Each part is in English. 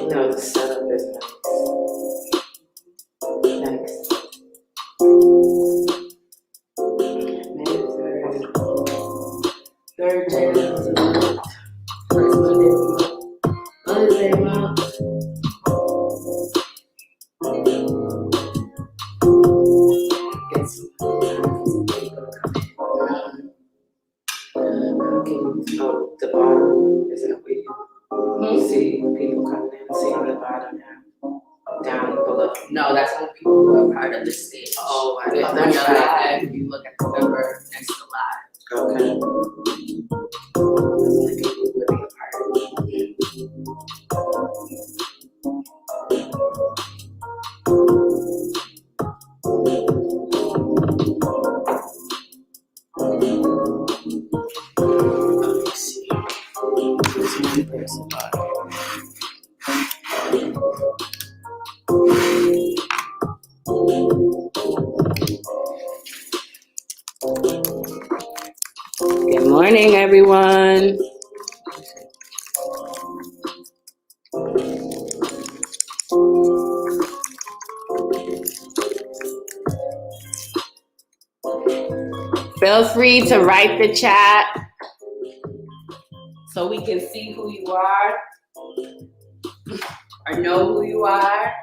No, the setup is nice. May 3rd. Third day of the month. First Monday of the month. Mother's Day month. Get some people to come in. Cooking. Oh, the bottom. Is that where you see people coming in? See on the bottom now. Down below. No, that's only people who are part of the stage. Oh, I When thought you're that's right. live, if you look at the number next to live. Okay. That's only people who would be a part of it. Let's see. There's one person bottom. Good morning, everyone. Feel free to write the chat so we can see who you are or know who you are.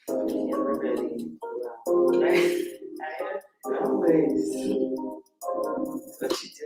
Everybody. Always. That's what you do.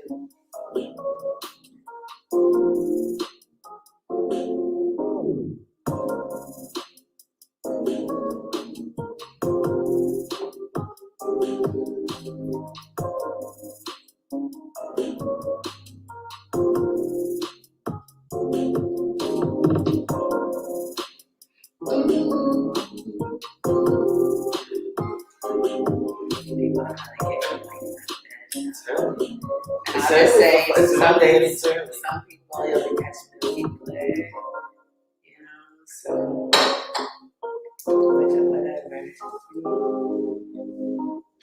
People are kind of getting like that. And I would say it's Monday and it's early. some people only catch the replay, you know, so whatever.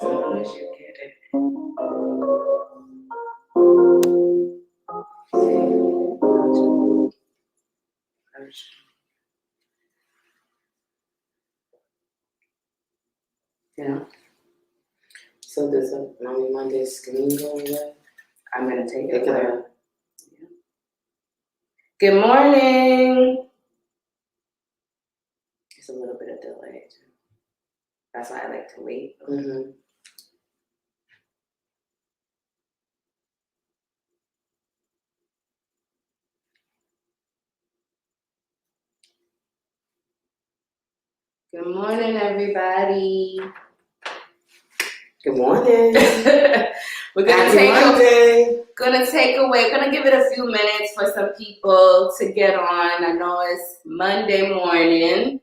As long as you get it. Yeah. So there's a Mommy Monday screen going there. I'm gonna take it. Yeah. Good morning. It's a little bit of delay too. That's why I like to wait. Mm-hmm. Good morning, everybody. Good morning. We're gonna give it a few minutes for some people to get on. I know it's Monday morning.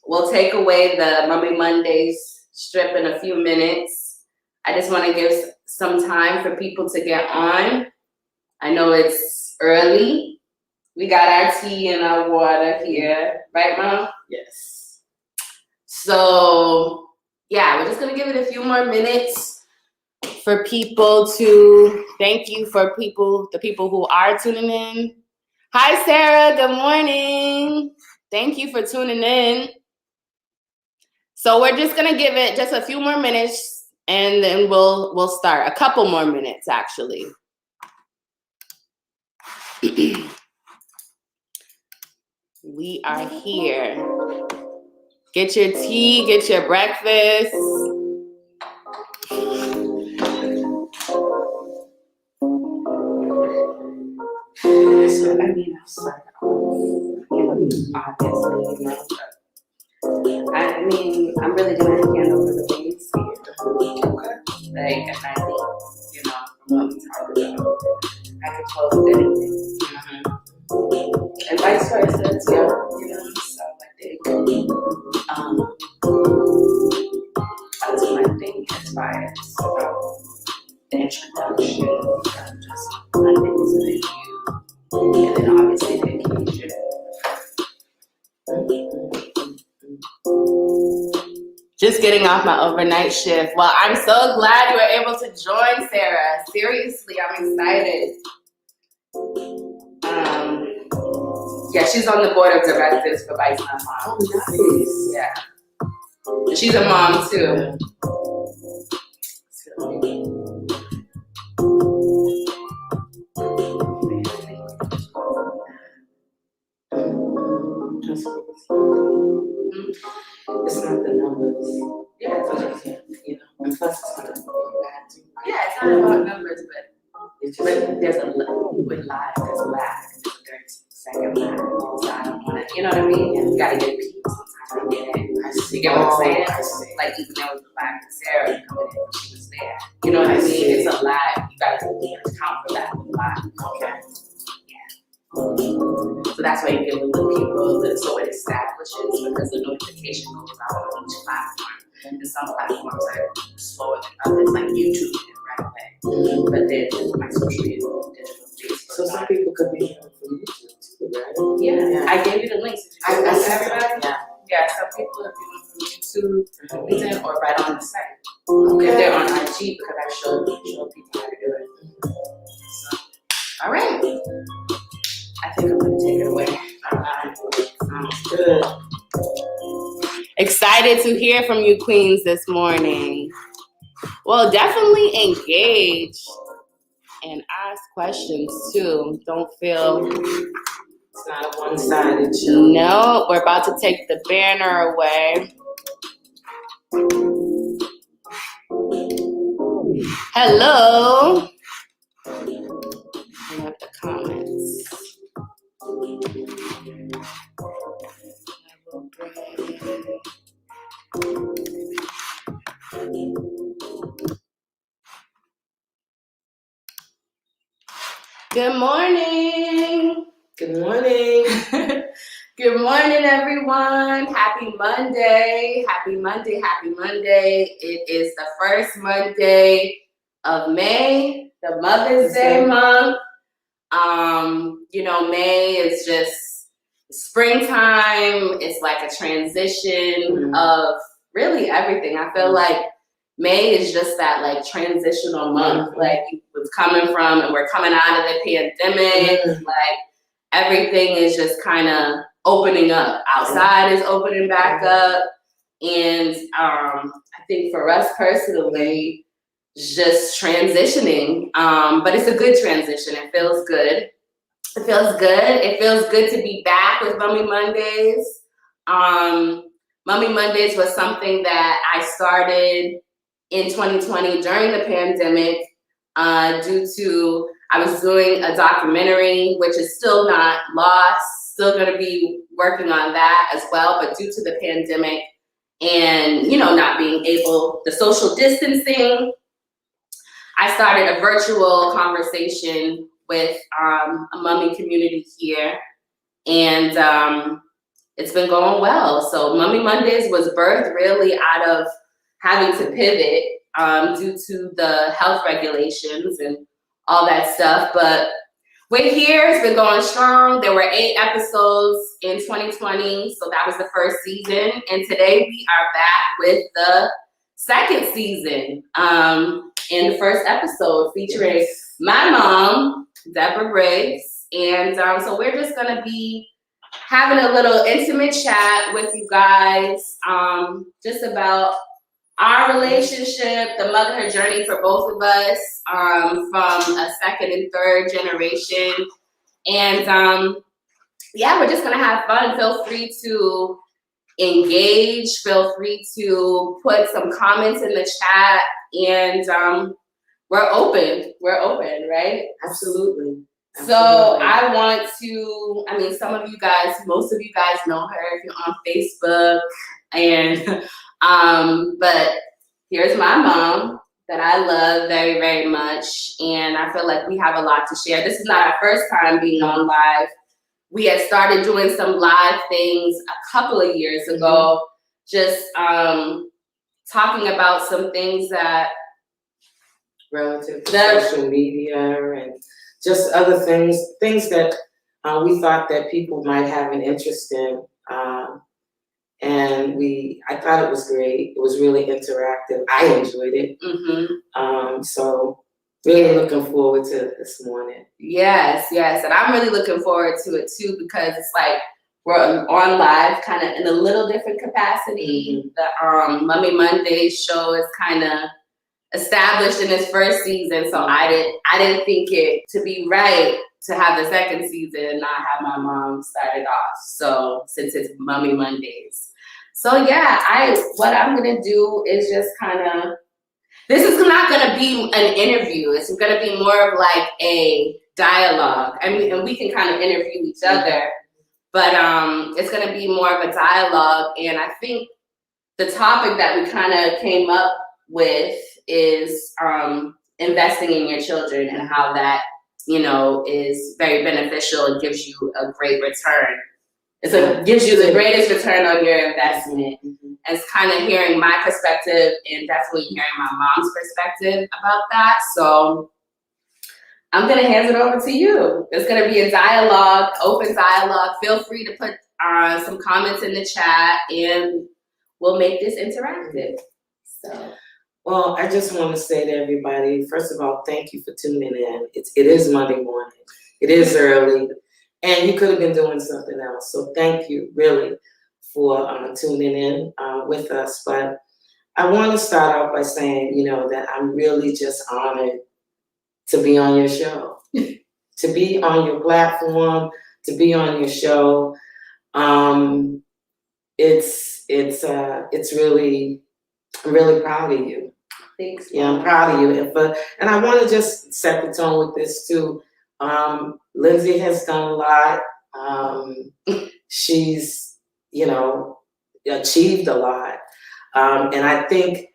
We'll take away the Mommy Mondays strip in a few minutes. I just want to give some time for people to get on. I know it's early. We got our tea and our water here, right, Mom? Yes. So, yeah, we're just going to give it a few more minutes for people to, thank you for the people who are tuning in. Hi, Sarah. Good morning. Thank you for tuning in. So we're just going to give it just a few more minutes and then we'll start. A couple more minutes, actually. We are here. Get your tea, get your breakfast. So, I mean, I'll start off, obviously, I mean, I'm really gonna hand over the reins here. Okay. Like, and I think, you know, from what we talked about, I could close with anything. Mm-hmm. And vice versa, too, you know, so I think, that's what I think inspires the introduction, just Mondays and you, and then obviously the occasion. Just getting off my overnight shift. Well, I'm so glad you were able to join, Sarah. Seriously, I'm excited. Yeah, she's on the board of directors for Vice Moms. Oh, nice. Yeah. And she's a mom too. Yeah. It's not the numbers. Yeah, it's not. You know, and plus it's not bad too. Yeah, it's not about numbers, but there's a with live, there's a lag, there's a 30-second lag. So I don't want to, you know what I mean? You gotta get people sometimes. I get it. You get what I'm saying? I see. Like even there was a lag with Sarah coming in when she was there. You know what I mean? It's a lag. You gotta account for that with live. Okay. So that's why you get with the people so it establishes because the notification goes out on each platform. And some platforms are slower than others, like YouTube and right away. But then my social media, digital Facebook. So some people could be on from YouTube too, right? Yeah. I gave you the links. I see everybody. Yeah. Yeah, some people are doing from YouTube, LinkedIn, or right on the site. Okay. If they're on IG, because I showed people how to do it. So, all right. I think I'm going to take it away. Sounds good. Excited to hear from you queens this morning. Well, definitely engage and ask questions too. Don't feel... It's not a one-sided show. No, we're about to take the banner away. Hello. Bring up the comments. Good morning. Good morning. Good morning, everyone. Happy Monday. Happy Monday. Happy Monday. It is the first Monday of May, the Mother's Day month. You know, May is just springtime. It's like a transition of really everything. I feel like May is just that like transitional month, like it's coming from, and we're coming out of the pandemic. Like everything is just kind of opening up. Outside is opening back up, and I think for us personally, just transitioning. But it's a good transition. It feels good. It feels good. It feels good to be back with Mummy Mondays. Mummy Mondays was something that I started in 2020 during the pandemic due to I was doing a documentary, which is still not lost, still gonna be working on that as well, but due to the pandemic and, you know, not being able, the social distancing, I started a virtual conversation with a mummy community here, and it's been going well. So Mummy Mondays was birthed really out of having to pivot due to the health regulations and all that stuff. But we're here, it's been going strong. There were 8 episodes in 2020, so that was the first season. And today we are back with the second season and the first episode featuring my mom, Deborah Briggs. And so we're just gonna be having a little intimate chat with you guys just about our relationship, the motherhood journey for both of us from a second and third generation. And yeah, we're just gonna have fun. Feel free to engage, feel free to put some comments in the chat, and we're open, right? Absolutely. So I want to, I mean, some of you guys, most of you guys know her if you're on Facebook, and but here's my mom that I love very, very much, and I feel like we have a lot to share. This is not our first time being on live. We had started doing some live things a couple of years ago, just talking about some things that relative to social media and just other things that we thought that people might have an interest in. And I thought it was great. It was really interactive. I enjoyed it. So Really looking forward to it this morning. Yes, and I'm really looking forward to it too because it's like we're on live, kind of in a little different capacity. The Mummy Mondays show is kind of established in its first season, so I didn't think it to be right to have the second season and not have my mom started off. So since it's Mummy Mondays, so yeah, what I'm gonna do is just kind of. This is not gonna be an interview. It's gonna be more of like a dialogue. I mean, and we can kind of interview each other, but it's gonna be more of a dialogue. And I think the topic that we kind of came up with is investing in your children and how that, is very beneficial and gives you a great return. Gives you the greatest return on your investment. And it's kind of hearing my perspective and definitely hearing my mom's perspective about that. So I'm gonna hand it over to you. It's gonna be a dialogue, open dialogue. Feel free to put some comments in the chat and we'll make this interactive. So. Well, I just want to say to everybody, first of all, thank you for tuning in. It is Monday morning. It is early, and you could have been doing something else. So thank you, really, for tuning in with us. But I want to start out by saying, that I'm really just honored to be on your show, to be on your platform, to be on your show. It's really, I'm really proud of you. Thanks. Yeah, I'm proud of you. And I want to just set the tone with this too. Lindsey has done a lot. She's, achieved a lot. And I think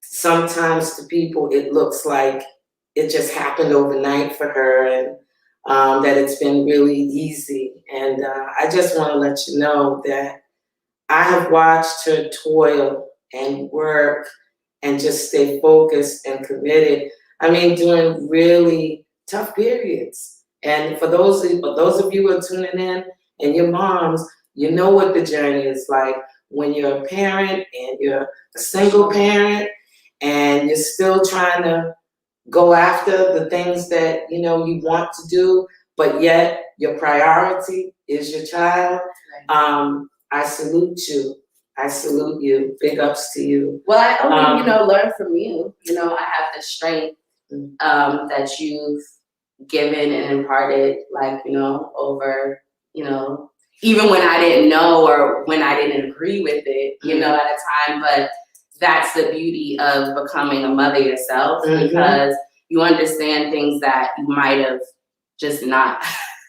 sometimes to people it looks like it just happened overnight for her and that it's been really easy. And I just want to let you know that I have watched her toil and work and just stay focused and committed. I mean, during really tough periods. And for those of you who are tuning in and your moms, you know what the journey is like when you're a parent and you're a single parent and you're still trying to go after the things that you want to do, but yet your priority is your child. I salute you. I salute you. Big ups to you. Well, I only, learn from you. I have the strength that you've given and imparted, over, even when I didn't know or when I didn't agree with it, at a time. But that's the beauty of becoming a mother yourself because you understand things that you might have just not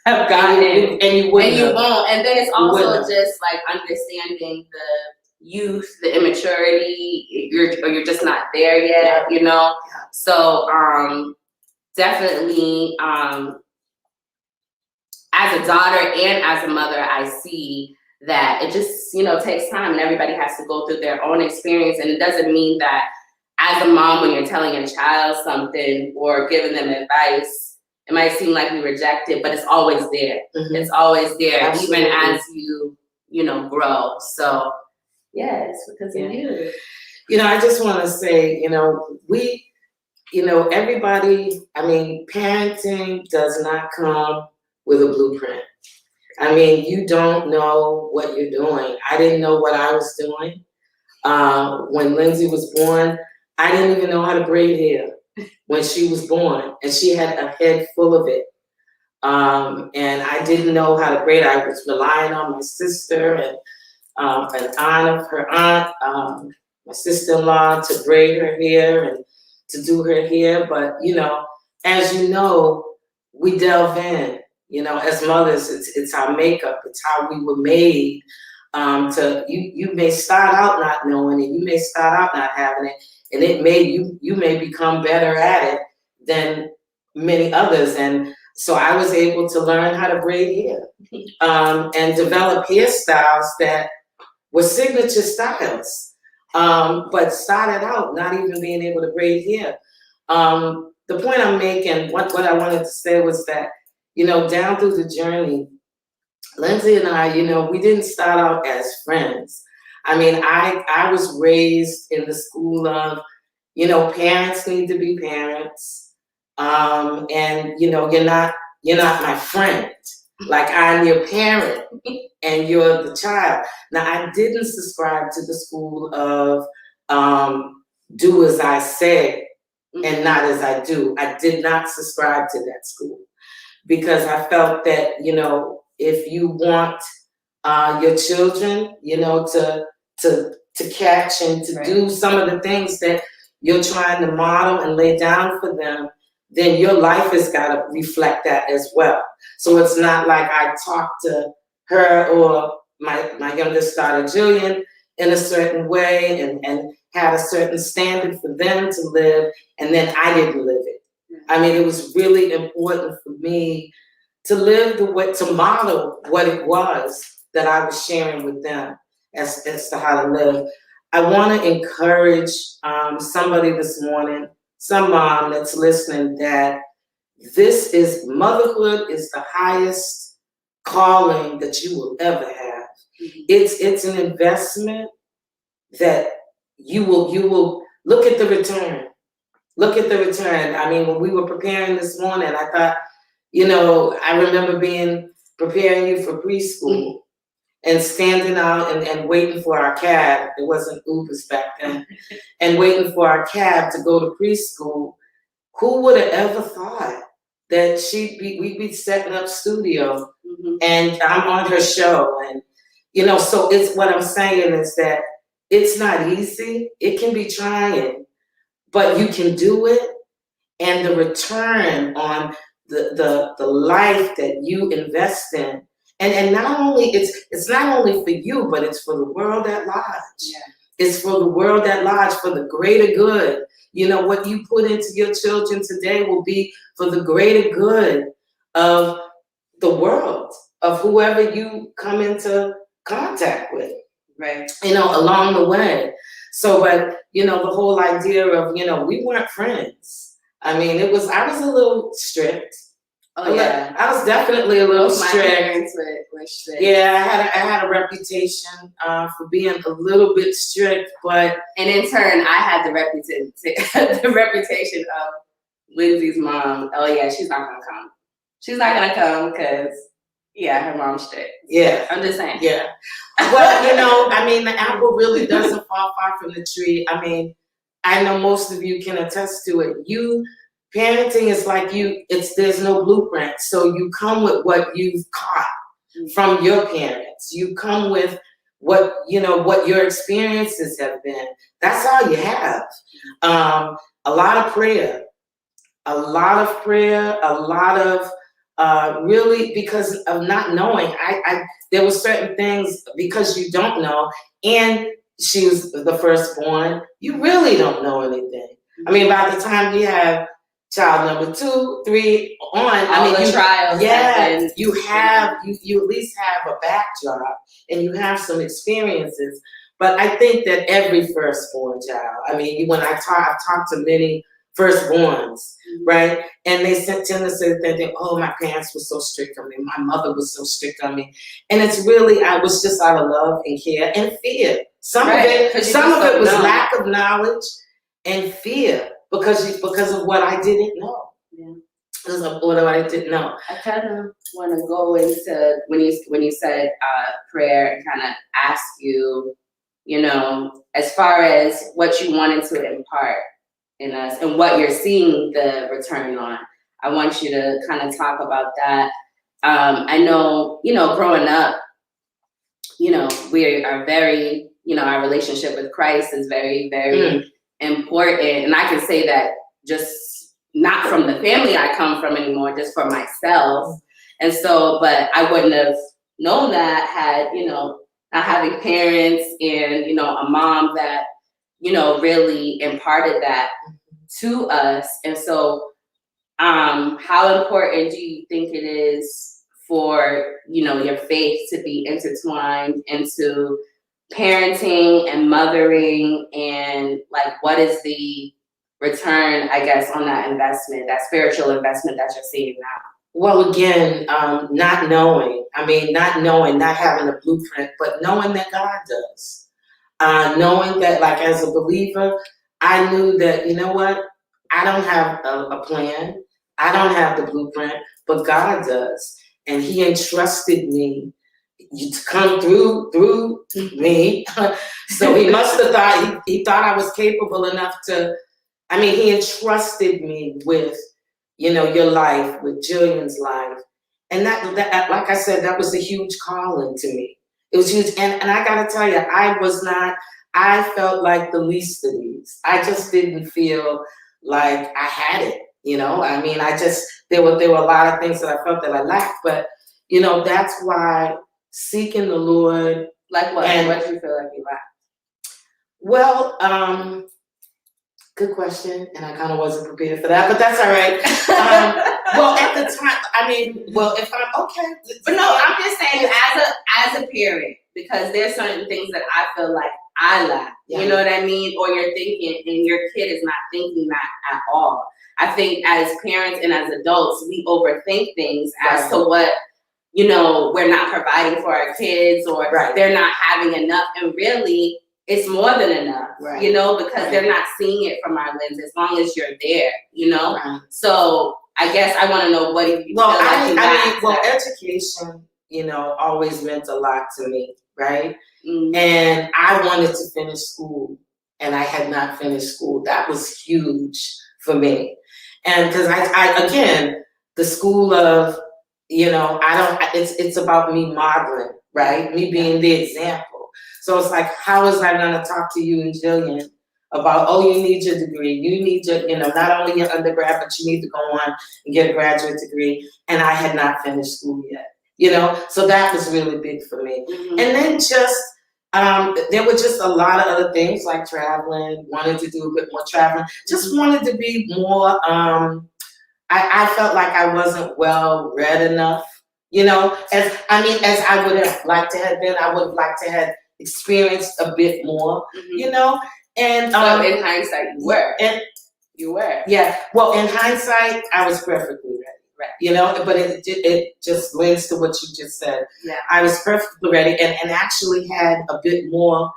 have gotten and you won't. And then it's also just like understanding the youth, the immaturity, you're just not there yet, So definitely as a daughter and as a mother, I see that it just, takes time and everybody has to go through their own experience. And it doesn't mean that as a mom, when you're telling a child something or giving them advice, it might seem like we reject it, but it's always there. It's always there, Absolutely. Even as you, grow. So, yeah, it's because of you. I just want to say, everybody, parenting does not come with a blueprint. You don't know what you're doing. I didn't know what I was doing. When Lindsey was born, I didn't even know how to braid hair when she was born, and she had a head full of it. And I didn't know how to braid. I was relying on my sister and an aunt of her aunt, my sister-in-law, to braid her hair and to do her hair. But, as you know, we delve in. As mothers, it's our makeup. It's how we were made. You may start out not knowing it. You may start out not having it, and you may become better at it than many others. And so I was able to learn how to braid hair and develop hairstyles that were signature styles, but started out not even being able to braid hair. The point I'm making, what I wanted to say was that, down through the journey, Lindsey and I, we didn't start out as friends. I was raised in the school of, parents need to be parents. And you're not my friend. Like I'm your parent and you're the child. Now I didn't subscribe to the school of do as I say and not as I do. I did not subscribe to that school because I felt that, if you want your children, to catch and to do some of the things that you're trying to model and lay down for them, then your life has got to reflect that as well. So it's not like I talked to her or my youngest daughter, Jillian, in a certain way and had a certain standard for them to live, and then I didn't live it. I mean, it was really important for me to live the way, to model what it was that I was sharing with them as to how to live. I want to encourage somebody this morning, some mom that's listening, that motherhood is the highest calling that you will ever have. It's an investment that you will look at the return. Look at the return. I mean, when we were preparing this morning, I thought, I remember preparing you for preschool and standing out and waiting for our cab. It wasn't Ubers back then. And waiting for our cab to go to preschool. Who would have ever thought that we'd be setting up studio and I'm on her show. And, so it's what I'm saying is that it's not easy. It can be trying, but you can do it. And the return on the life that you invest in, and not only it's not only for you, but it's for the world at large. Yeah. It's for the world at large, for the greater good. What you put into your children today will be for the greater good of the world, of whoever you come into contact with. Right. Along the way. So, but, the whole idea of, we weren't friends. I mean, I was a little strict. Oh yeah, I was definitely a little strict. My parents were strict. Yeah, I had a reputation for being a little bit strict, and in turn, I had the reputation of Lindsey's mom. Oh yeah, she's not gonna come. She's not gonna come because her mom's strict. Yeah, I'm just saying. Yeah. Well, I mean, the apple really doesn't fall far from the tree. I mean, I know most of you can attest to it. Parenting is like there's no blueprint. So you come with what you've caught from your parents. You come with what your experiences have been. That's all you have. A lot of prayer, a lot of really, because of not knowing. There were certain things because you don't know, and she was the firstborn. You really don't know anything. I mean, by the time you have child number 2, 3 on, trials. Yeah, you at least have a backdrop and you have some experiences. But I think that every firstborn child, I mean, I've talked to many firstborns, right? And they tend to say that, oh, my parents were so strict on me. My mother was so strict on me. And it's really, I was just out of love and care and fear. Some of it was lack of knowledge and fear because of what I didn't know. Yeah. Because of what I didn't know. I kind of want to go into when you said prayer and kind of ask you, as far as what you wanted to impart in us and what you're seeing the return on. I want you to kind of talk about that. I know, growing up, we are very, our relationship with Christ is very, very important. And I can say that just not from the family I come from anymore, just for myself. And so, but I wouldn't have known that had, not having parents and, a mom that, really imparted that to us. And so, how important do you think it is for, your faith to be intertwined into parenting and mothering, and like, what is the return, I guess, on that investment, that spiritual investment that you're seeing now? Well, again, not knowing, not having a blueprint, but knowing that God does. Knowing that, like, as a believer, I knew that, I don't have a plan. I don't have the blueprint, but God does. And he entrusted me to come through me. So he must have thought, he thought I was capable enough to, I mean, he entrusted me with, you know, your life, with Jillian's life. And that, like I said, that was a huge calling to me. It was huge. And I gotta tell you, I felt like the least of these. I just didn't feel like I had it, you know? I mean, there were a lot of things that I felt that I lacked, but, you know, that's why seeking the Lord. Like what? And what do you feel like you lacked? Well, good question, and I kind of wasn't prepared for that, but that's all right. Well, at the time, I mean, well, if I'm okay, but no, I'm just saying as a parent, because there's certain things that I feel like I lack. Yeah. You know what I mean? Or you're thinking, and your kid is not thinking that at all. I think as parents and as adults, we overthink things as to what, you know, we're not providing for our kids, or they're not having enough, and really, it's more than enough, you know, because they're not seeing it from our lens as long as you're there, you know? So I guess I want to know, what do you feel like you lack? Education, you know, always meant a lot to me, right? Mm-hmm. And I wanted to finish school, and I had not finished school. That was huge for me. And because I again, the school of, you know, it's about me modeling, right? Me being the example. So it's like, how was I going to talk to you and Jillian about, oh, you need your degree. You need your, you know, not only your undergrad, but you need to go on and get a graduate degree. And I had not finished school yet, you know? So that was really big for me. Mm-hmm. And then just, there were just a lot of other things like traveling, wanted to do a bit more traveling, just wanted to be more, I felt like I wasn't well read enough, you know, as I would have liked to have been. I would have liked to have experienced a bit more, you know. And so in hindsight, you were. Yeah. Well, in hindsight, I was perfectly ready, you know. But it just links to what you just said. Yeah. I was perfectly ready, and actually had a bit more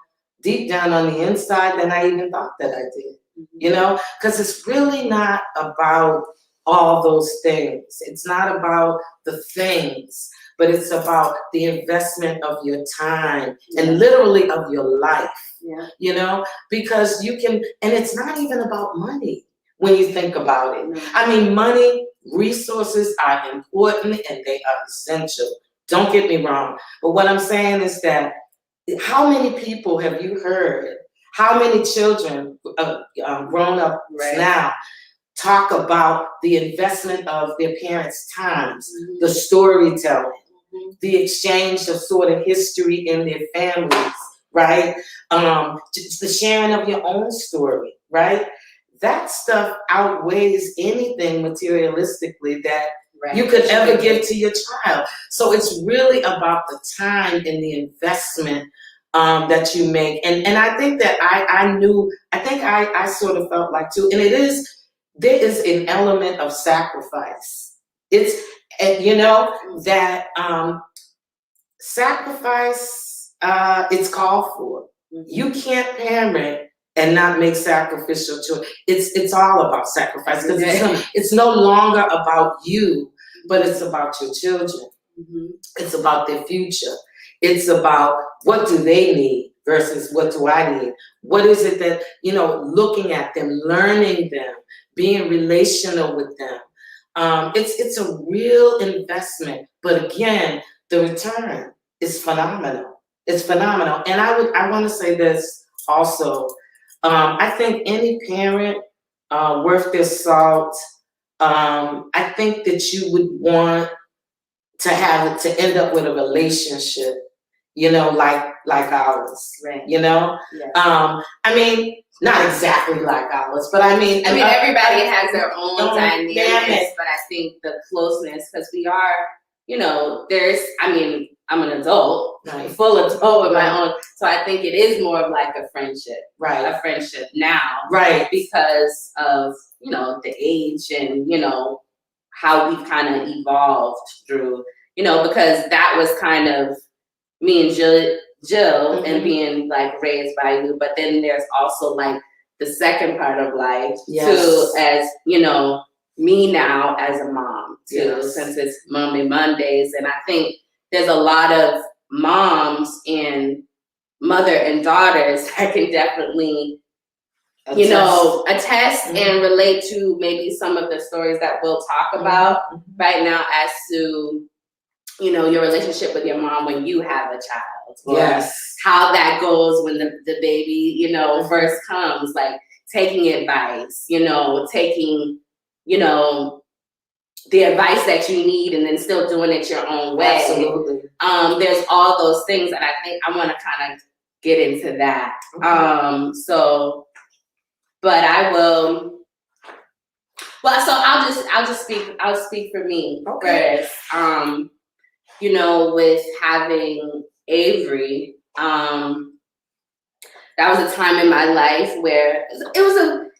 deep down on the inside than I even thought that I did, you know, because it's really not about all those things. It's not about the things, but it's about the investment of your time and literally of your life, you know, because you can, and it's not even about money when you think about it. I mean, money, resources are important and they are essential. Don't get me wrong. But what I'm saying is that, how many people have you heard, how many children grown up now talk about the investment of their parents' times, the storytelling, the exchange of sort of history in their families, right? Just the sharing of your own story, right? That stuff outweighs anything materialistically that you could ever give to your child. So it's really about the time and the investment that you make. And I think that I sort of felt like too, and there is an element of sacrifice. It's, you know, that sacrifice, it's called for. You can't parent and not make sacrificial choice. It's all about sacrifice, because it's no longer about you, but it's about your children. It's about their future. It's about, what do they need versus what do I need? What is it that, you know, looking at them, learning them, being relational with them. It's a real investment, but again, the return is phenomenal. It's phenomenal. And I want to say this also. I think any parent worth their salt, I think that you would want to end up with a relationship, you know, like ours, you know? I mean, not exactly like ours, but I mean, everybody has their own dynamics, but I think the closeness, because we are, you know, I'm an adult, full adult with my own, so I think it is more of like a friendship, a friendship now, because of, you know, the age and, you know, how we've kind of evolved through, you know, because that was kind of me and Jill and being like raised by you, but then there's also like the second part of life too, as, you know, me now as a mom too, Yes. since it's Mommy Mondays. And I think there's a lot of moms and mother and daughters that can definitely, you know, attest and relate to maybe some of the stories that we'll talk about right now as to, you know, your relationship with your mom when you have a child. Or Yes. how that goes when the baby, you know, first comes, like taking advice, you know, taking, you know, the advice that you need and then still doing it your own way. Absolutely. There's all those things, and I think I want to kind of get into that. So, but I will. Well, so I'll speak for me first. You know, with having Avery, that was a time in my life where it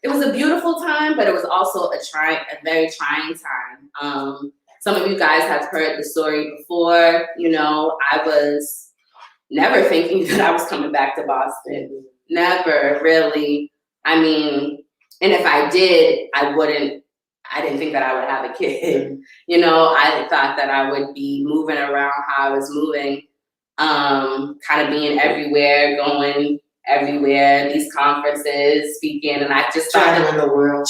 was a beautiful time, but it was also a very trying time. Some of you guys have heard the story before. You know, I was never thinking that I was coming back to Boston. Never really. I mean, and if I did, I didn't think that I would have a kid. You know, I thought that I would be moving around how I was moving, kind of being everywhere, going everywhere, these conferences, speaking, and I just traveling the world.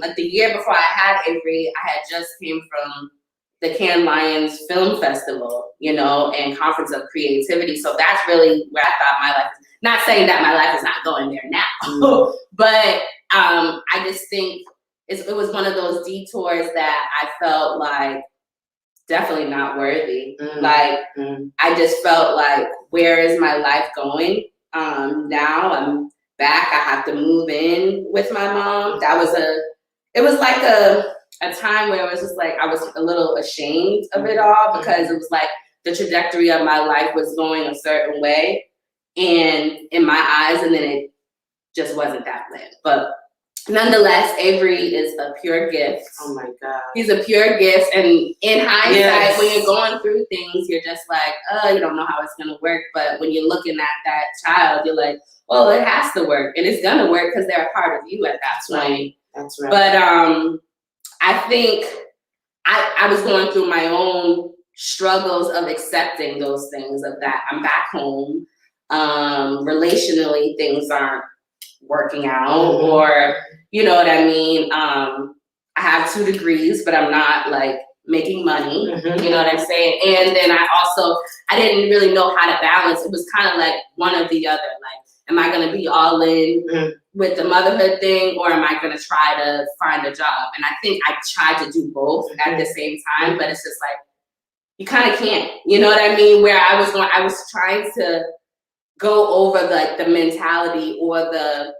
Like the year before I had Avery, I had just came from the Cannes Lions Film Festival, you know, and Conference of Creativity. So that's really where I thought my life. Not saying that my life is not going there now, but I just think it was one of those detours that I felt like definitely not worthy. I just felt like, where is my life going? Now I'm back. I have to move in with my mom. It was like a time where it was just like I was a little ashamed of it all, because it was like the trajectory of my life was going a certain way, and in my eyes, and then it just wasn't that way. But nonetheless, Avery is a pure gift. Oh my God. He's a pure gift. And in hindsight, when you're going through things, you're just like, oh, you don't know how it's going to work. But when you're looking at that child, you're like, well, it has to work. And it's going to work because they're a part of you at that point. That's right. But I think I was going through my own struggles of accepting those things, of that I'm back home. Relationally, things aren't working out, or you know what I mean. I have 2 degrees, but I'm not like making money. You know what I'm saying? And then I didn't really know how to balance. It was kind of like one or the other. Like, am I going to be all in with the motherhood thing, or am I going to try to find a job? And I think I tried to do both at the same time, but it's just like you kind of can't. You know what I mean? Where I was trying to go over like the mentality or the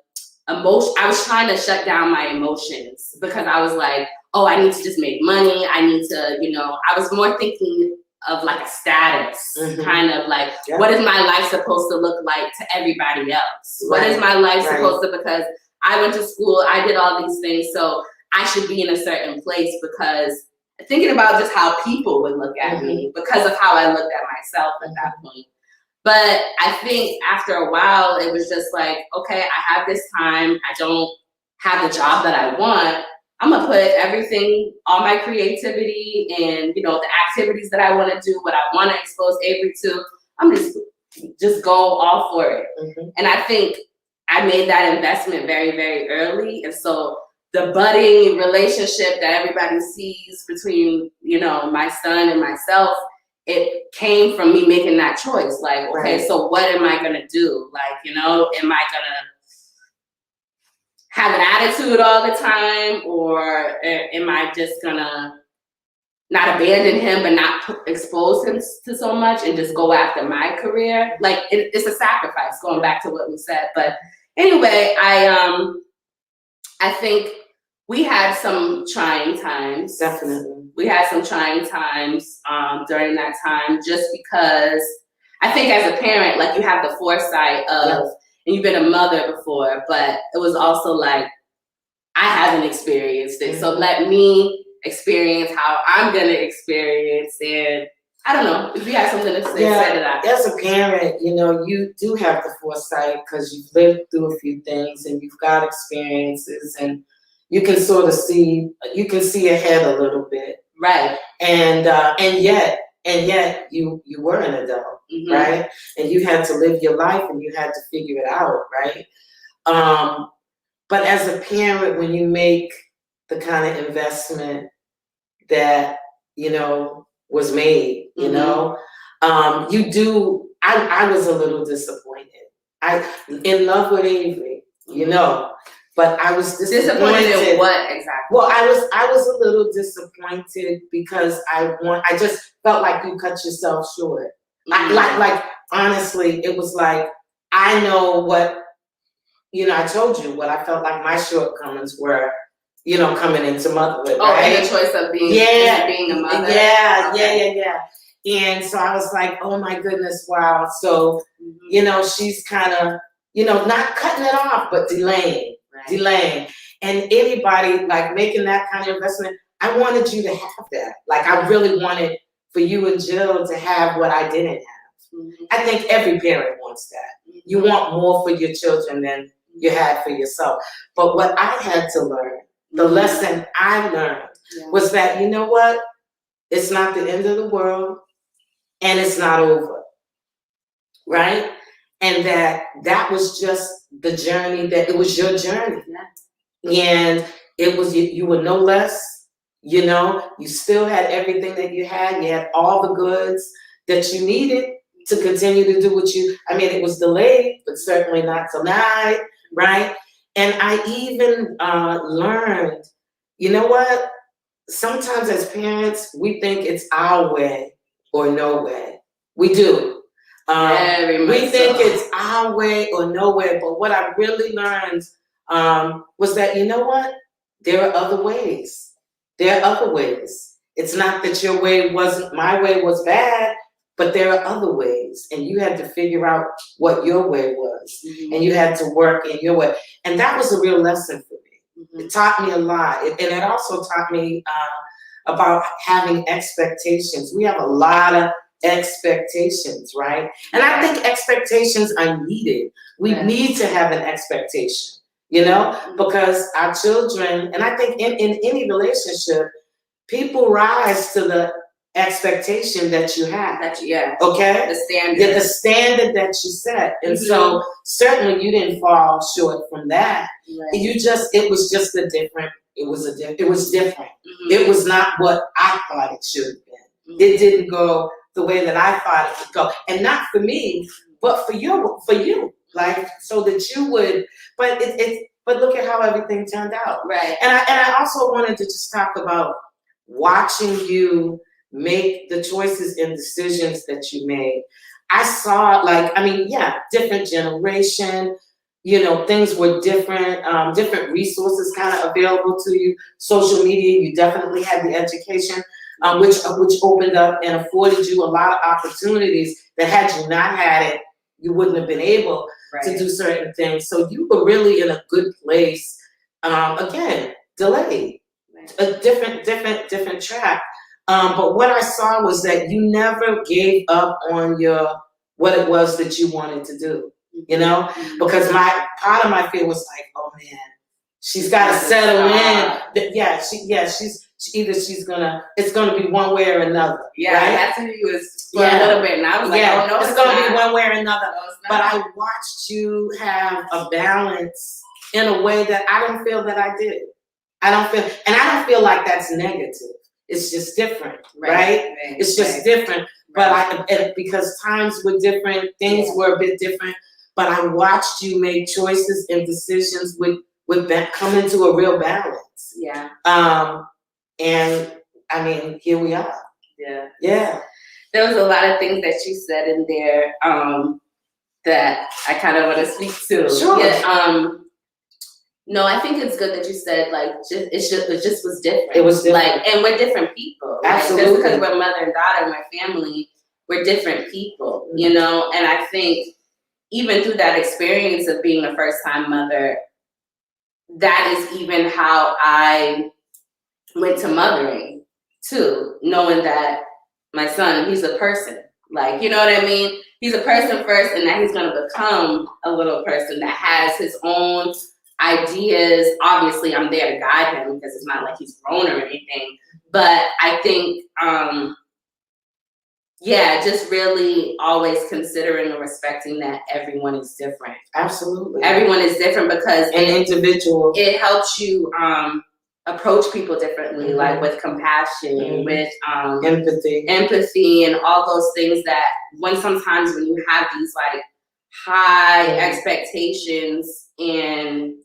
emotion. I was trying to shut down my emotions, because I was like, oh, I need to just make money. I need to, you know, I was more thinking of like a status, kind of like, what is my life supposed to look like to everybody else? What is my life supposed to, because I went to school, I did all these things, so I should be in a certain place, because thinking about just how people would look at me because of how I looked at myself at that point. But I think after a while, it was just like, okay, I have this time. I don't have the job that I want. I'm gonna put everything, all my creativity and, you know, the activities that I want to do, what I want to expose Avery to, I'm just go all for it. And I think I made that investment very, very early. And so the budding relationship that everybody sees between, you know, my son and myself, it came from me making that choice. Like, okay, so what am I gonna do? Like, you know, am I gonna have an attitude all the time, or am I just gonna not abandon him but not expose him to so much and just go after my career? Like, it's a sacrifice, going back to what we said. But anyway, I think we had some trying times. Definitely. We had some trying times during that time, just because I think as a parent, like, you have the foresight of, and you've been a mother before, but it was also like, I haven't experienced it. So let me experience how I'm gonna experience. And I don't know if you have something to say to that. As a parent, you know, you do have the foresight because you've lived through a few things and you've got experiences, and you can sort of see, you can see ahead a little bit. Right. And yet you were an adult, Mm-hmm. right? And you had to live your life and you had to figure it out, right? But as a parent, when you make the kind of investment that, was made, you do, I was a little disappointed. In love with Avery, but I was disappointed. In what exactly? Well, I was a little disappointed because I just felt like you cut yourself short. Like honestly, it was like, I know what, I told you what I felt like my shortcomings were, coming into motherhood. Oh, right? And the choice of being a mother. Yeah, okay. yeah. And so I was like, oh my goodness, wow. So, she's kind of, not cutting it off, but delaying. And anybody like making that kind of investment, I wanted you to have that. Like I really wanted for you and Jill to have what I didn't have. Mm-hmm. I think every parent wants that. You want more for your children than you had for yourself. But what I had to learn, the lesson I learned was that, you know what? It's not the end of the world and it's not over, right? And that was just the journey, that it was your journey. And it was, you were no less, you still had everything that you had all the goods that you needed to continue to do it was delayed, but certainly not denied, right? And I even learned, you know what? Sometimes as parents, we think it's our way or no way. We do. We think it's our way or no way, but what I really learned was that, you know what? There are other ways. There are other ways. It's not that your way my way was bad, but there are other ways. And you had to figure out what your way was. Mm-hmm. And you had to work in your way. And that was a real lesson for me. Mm-hmm. It taught me a lot. And it also taught me about having expectations. We have a lot of expectations, right? And I think expectations are needed. We need to have an expectation, because our children, and I think in any relationship, people rise to the expectation that you have. Okay? The standard. The standard that you set. And so certainly you didn't fall short from that. Right. It was different. Mm-hmm. It was not what I thought it should have been. Mm-hmm. It didn't go the way that I thought it would go. And not for me, but for you. Like, so that you would, but look at how everything turned out. Right. And I also wanted to just talk about watching you make the choices and decisions that you made. I saw different generation, things were different, different resources kind of available to you. Social media, you definitely had the education, which opened up and afforded you a lot of opportunities that had you not had it, you wouldn't have been able to do certain things. So you were really in a good place. Again, delayed, a different track. But what I saw was that you never gave up on what it was that you wanted to do, because part of my fear was like, oh man, she's got to settle in. It's gonna be one way or another. Yeah, right? That's who he was for a little bit, and I was like, oh no, it's gonna be one way or another. But I watched you have a balance in a way that I don't feel that I did. I don't feel like that's negative. It's just different, right? It's just different. But because times were different, things were a bit different. But I watched you make choices and decisions with that come into a real balance. Yeah. And I mean, here we are. Yeah. Yeah. There was a lot of things that you said in there that I kind of want to speak to. Sure. Yeah, no, I think it's good that you said it just was different. It was different. And we're different people. Absolutely. Just because we're mother and daughter, my family, we're different people, And I think even through that experience of being a first-time mother, that is even how I went to mothering too, knowing that my son, he's a person. You know what I mean? He's a person first, and that he's going to become a little person that has his own ideas. Obviously, I'm there to guide him because it's not like he's grown or anything. But I think, just really always considering and respecting that everyone is different. Absolutely. Everyone is different because an individual. It helps you approach people differently, like with compassion, with empathy, and all those things that sometimes when you have these like high expectations, and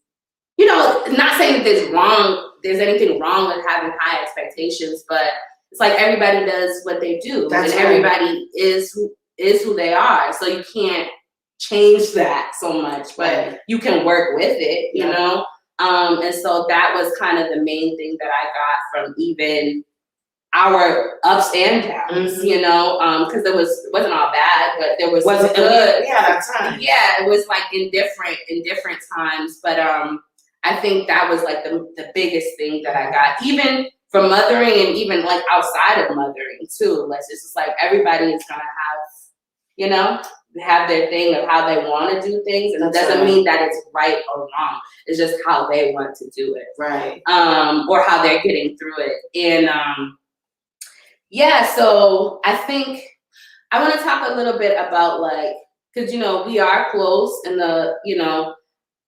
not saying that there's anything wrong with having high expectations, but it's like everybody does what they do. That's and right. Everybody is who they are. So you can't change that so much, but you can work with it, you know? And so that was kind of the main thing that I got from even our ups and downs, because it wasn't all bad, but there was some good. Yeah, it was like in different times. But I think that was like the biggest thing that I got, even from mothering and even like outside of mothering too. It's just like everybody is gonna have their thing of how they want to do things, and it doesn't mean that it's right or wrong. It's just how they want to do it, right? Or how they're getting through it. And so I think I want to talk a little bit about because we are close in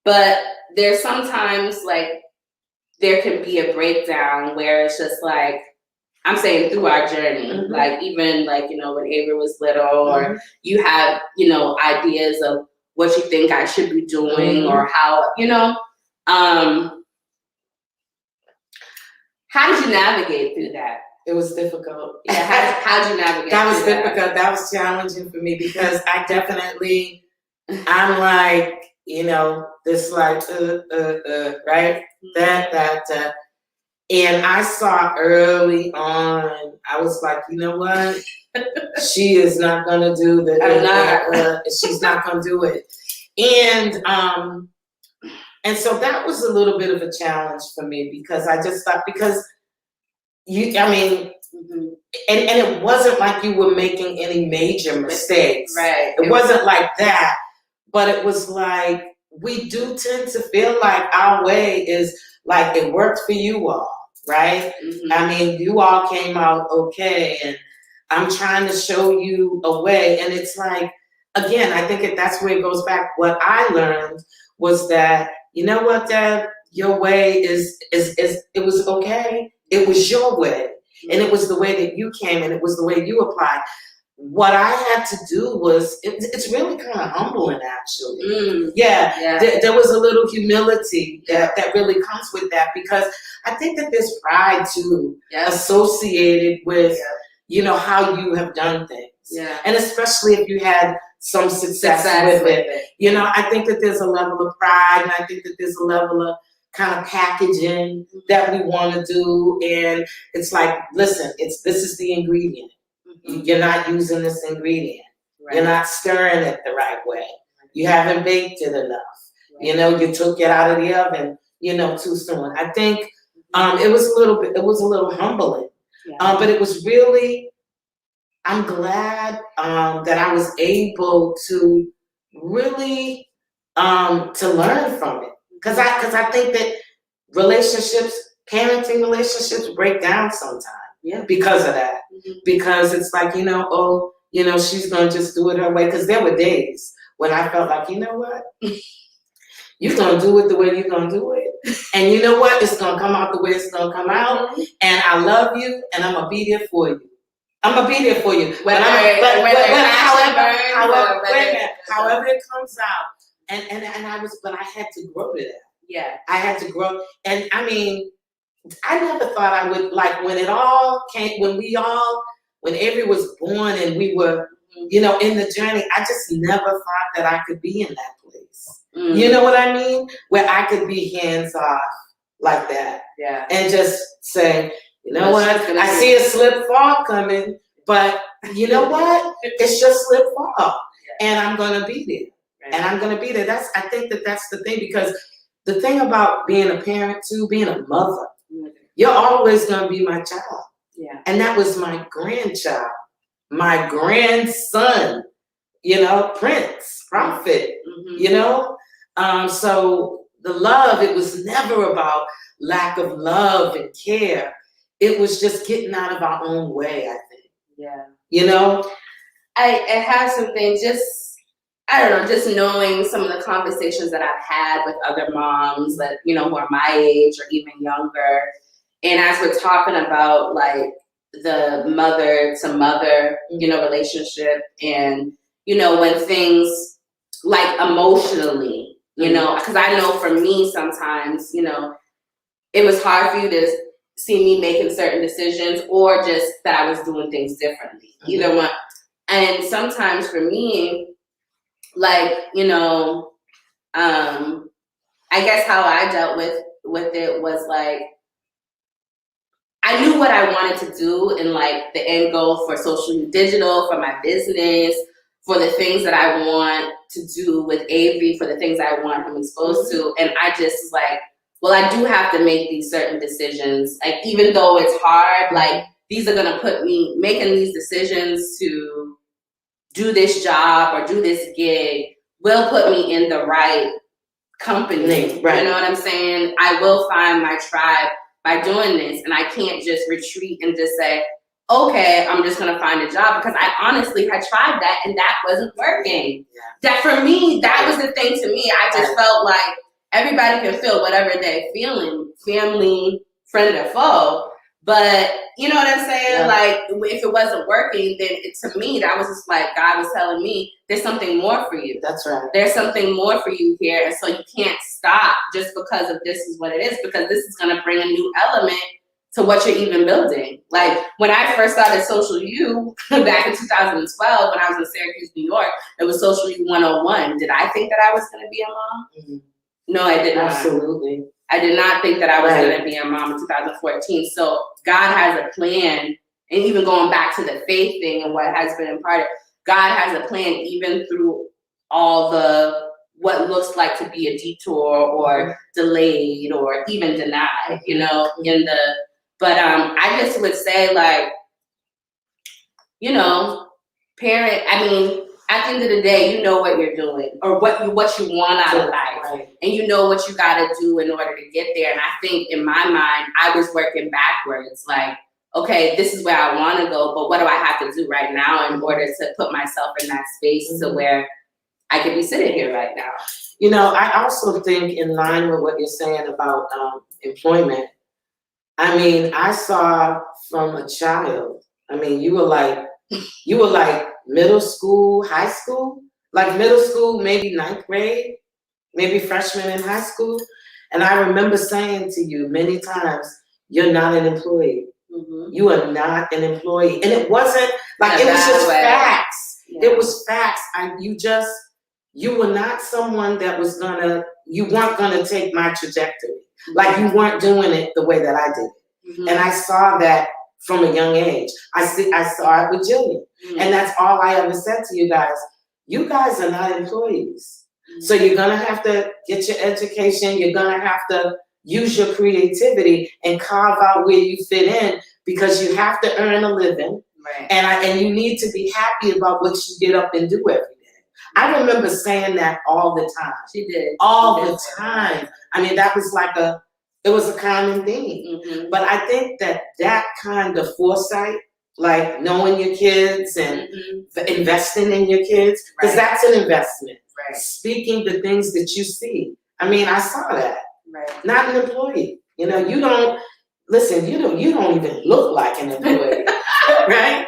but there's sometimes there can be a breakdown where it's just I'm saying through our journey, even when Avery was little, or you have, ideas of what you think I should be doing, or how, how did you navigate through that? It was difficult. Yeah, how did you navigate? That was difficult. That was challenging for me because I definitely, I'm this right? That. And I saw early on, I was like, you know what? She is not gonna do she's not gonna do it. And so that was a little bit of a challenge for me because I just thought, and it wasn't like you were making any major mistakes. Right. It wasn't like that, but it was like, we do tend to feel like our way is like it worked for you all, right? You all came out okay, and I'm trying to show you a way. And it's like, again, I think that's where it goes back. What I learned was that, you know what, Deb, your way is it was okay. It was your way. And it was the way that you came, and it was the way you applied. What I had to do was, it's really kind of humbling, actually. There was a little humility that really comes with that, because I think that there's pride too associated with, how you have done things. Yeah. And especially if you had some success with it. I think that there's a level of pride, and I think that there's a level of kind of packaging that we want to do. And it's like, listen, this is the ingredient. You're not using this ingredient. Right. You're not stirring it the right way. You haven't baked it enough. Right. You took it out of the oven, too soon. I think it was a little humbling. Yeah. But it was really, I'm glad that I was able to really to learn from it. Because I think that parenting relationships break down sometimes. Yeah. Because of that. Because it's like, she's going to just do it her way. Because there were days when I felt like, you know what? You're going to do it the way you're going to do it. And you know what? It's going to come out the way it's going to come out. And I love you, and I'm going to be there for you. I'm going to be there for you. However it comes out. And I had to grow to that. Yeah. I had to grow. And I never thought I would, when it all came, when Avery was born and we were, in the journey, I just never thought that I could be in that place. You know what I mean? Where I could be hands off like that. Yeah. And just say, you know what? I see a slip fall coming, but you know what? It's just slip fall. And I'm going to be there. Right. And I'm going to be there. I think that's the thing, because the thing about being a parent too, being a mother, you're always going to be my child. Yeah. And that was my grandchild, my grandson, Prince, Prophet, So the love, it was never about lack of love and care. It was just getting out of our own way, I think. Yeah. You know? It has some things, just, I don't know, just knowing some of the conversations that I've had with other moms that, you know, who are my age or even younger. And as we're talking about like the mother to mother, you know, relationship, and, you know, when things like emotionally, you know, because I know for me sometimes, you know, it was hard for you to see me making certain decisions or just that I was doing things differently. Either one. And sometimes for me, like, you know, I guess how I dealt with it was like, I knew what I wanted to do and like the end goal for social digital, for my business, for the things that I want to do with Avery, for the things I want him exposed to. And I just was like, well, I do have to make these certain decisions. Like, even though it's hard, like these are gonna put me, making these decisions to do this job or do this gig will put me in the right company. Right. You know what I'm saying? I will find my tribe by doing this, and I can't just retreat and just say, okay, I'm just gonna find a job, because I honestly had tried that and that wasn't working. Yeah. That for me, that was the thing to me. I just felt like everybody can feel whatever they're feeling, family, friend or foe. But you know what I'm saying? Yeah. Like, if it wasn't working, then to me, that was just like God was telling me, there's something more for you. That's right. There's something more for you here. And so you can't stop just because of this is what it is, because this is going to bring a new element to what you're even building. Like, when I first started Social U back in 2012, when I was in Syracuse, New York, it was Social U 101. Did I think that I was going to be a mom? Mm-hmm. No, I did not. Absolutely. I did not think that I was going to be a mom in 2014. So God has a plan. And even going back to the faith thing and what has been imparted, God has a plan even through all the, what looks like to be a detour or delayed or even denied, you know, but I just would say, like, you know, parent, I mean, at the end of the day, you know what you're doing or what you want out of life. Right. And you know what you got to do in order to get there. And I think in my mind, I was working backwards. Like, okay, this is where I want to go, but what do I have to do right now in order to put myself in that space to where I could be sitting here right now? You know, I also think, in line with what you're saying about employment, I mean, I saw from a child, I mean, you were like middle school, high school, like middle school, maybe 9th grade, maybe freshman in high school. And I remember saying to you many times, you're not an employee. Mm-hmm. You are not an employee. And it wasn't like, it was just facts. Yeah. It was facts. You were not someone that was you weren't gonna take my trajectory. Mm-hmm. Like, you weren't doing it the way that I did it. Mm-hmm. And I saw that from a young age. I saw it with Jillian. Mm-hmm. And that's all I ever said to you guys. You guys are not employees. Mm-hmm. So you're gonna have to get your education. You're gonna have to use your creativity and carve out where you fit in, because you have to earn a living. Right. And you need to be happy about what you get up and do every day. I remember saying that all the time. She did. All the time. I mean, that was like it was a common theme. Mm-hmm. But I think that kind of foresight, like knowing your kids and investing in your kids, because that's an investment. Right. Speaking the things that you see. I mean, I saw that. Right. Not an employee. You know, you don't even look like an employee. Right?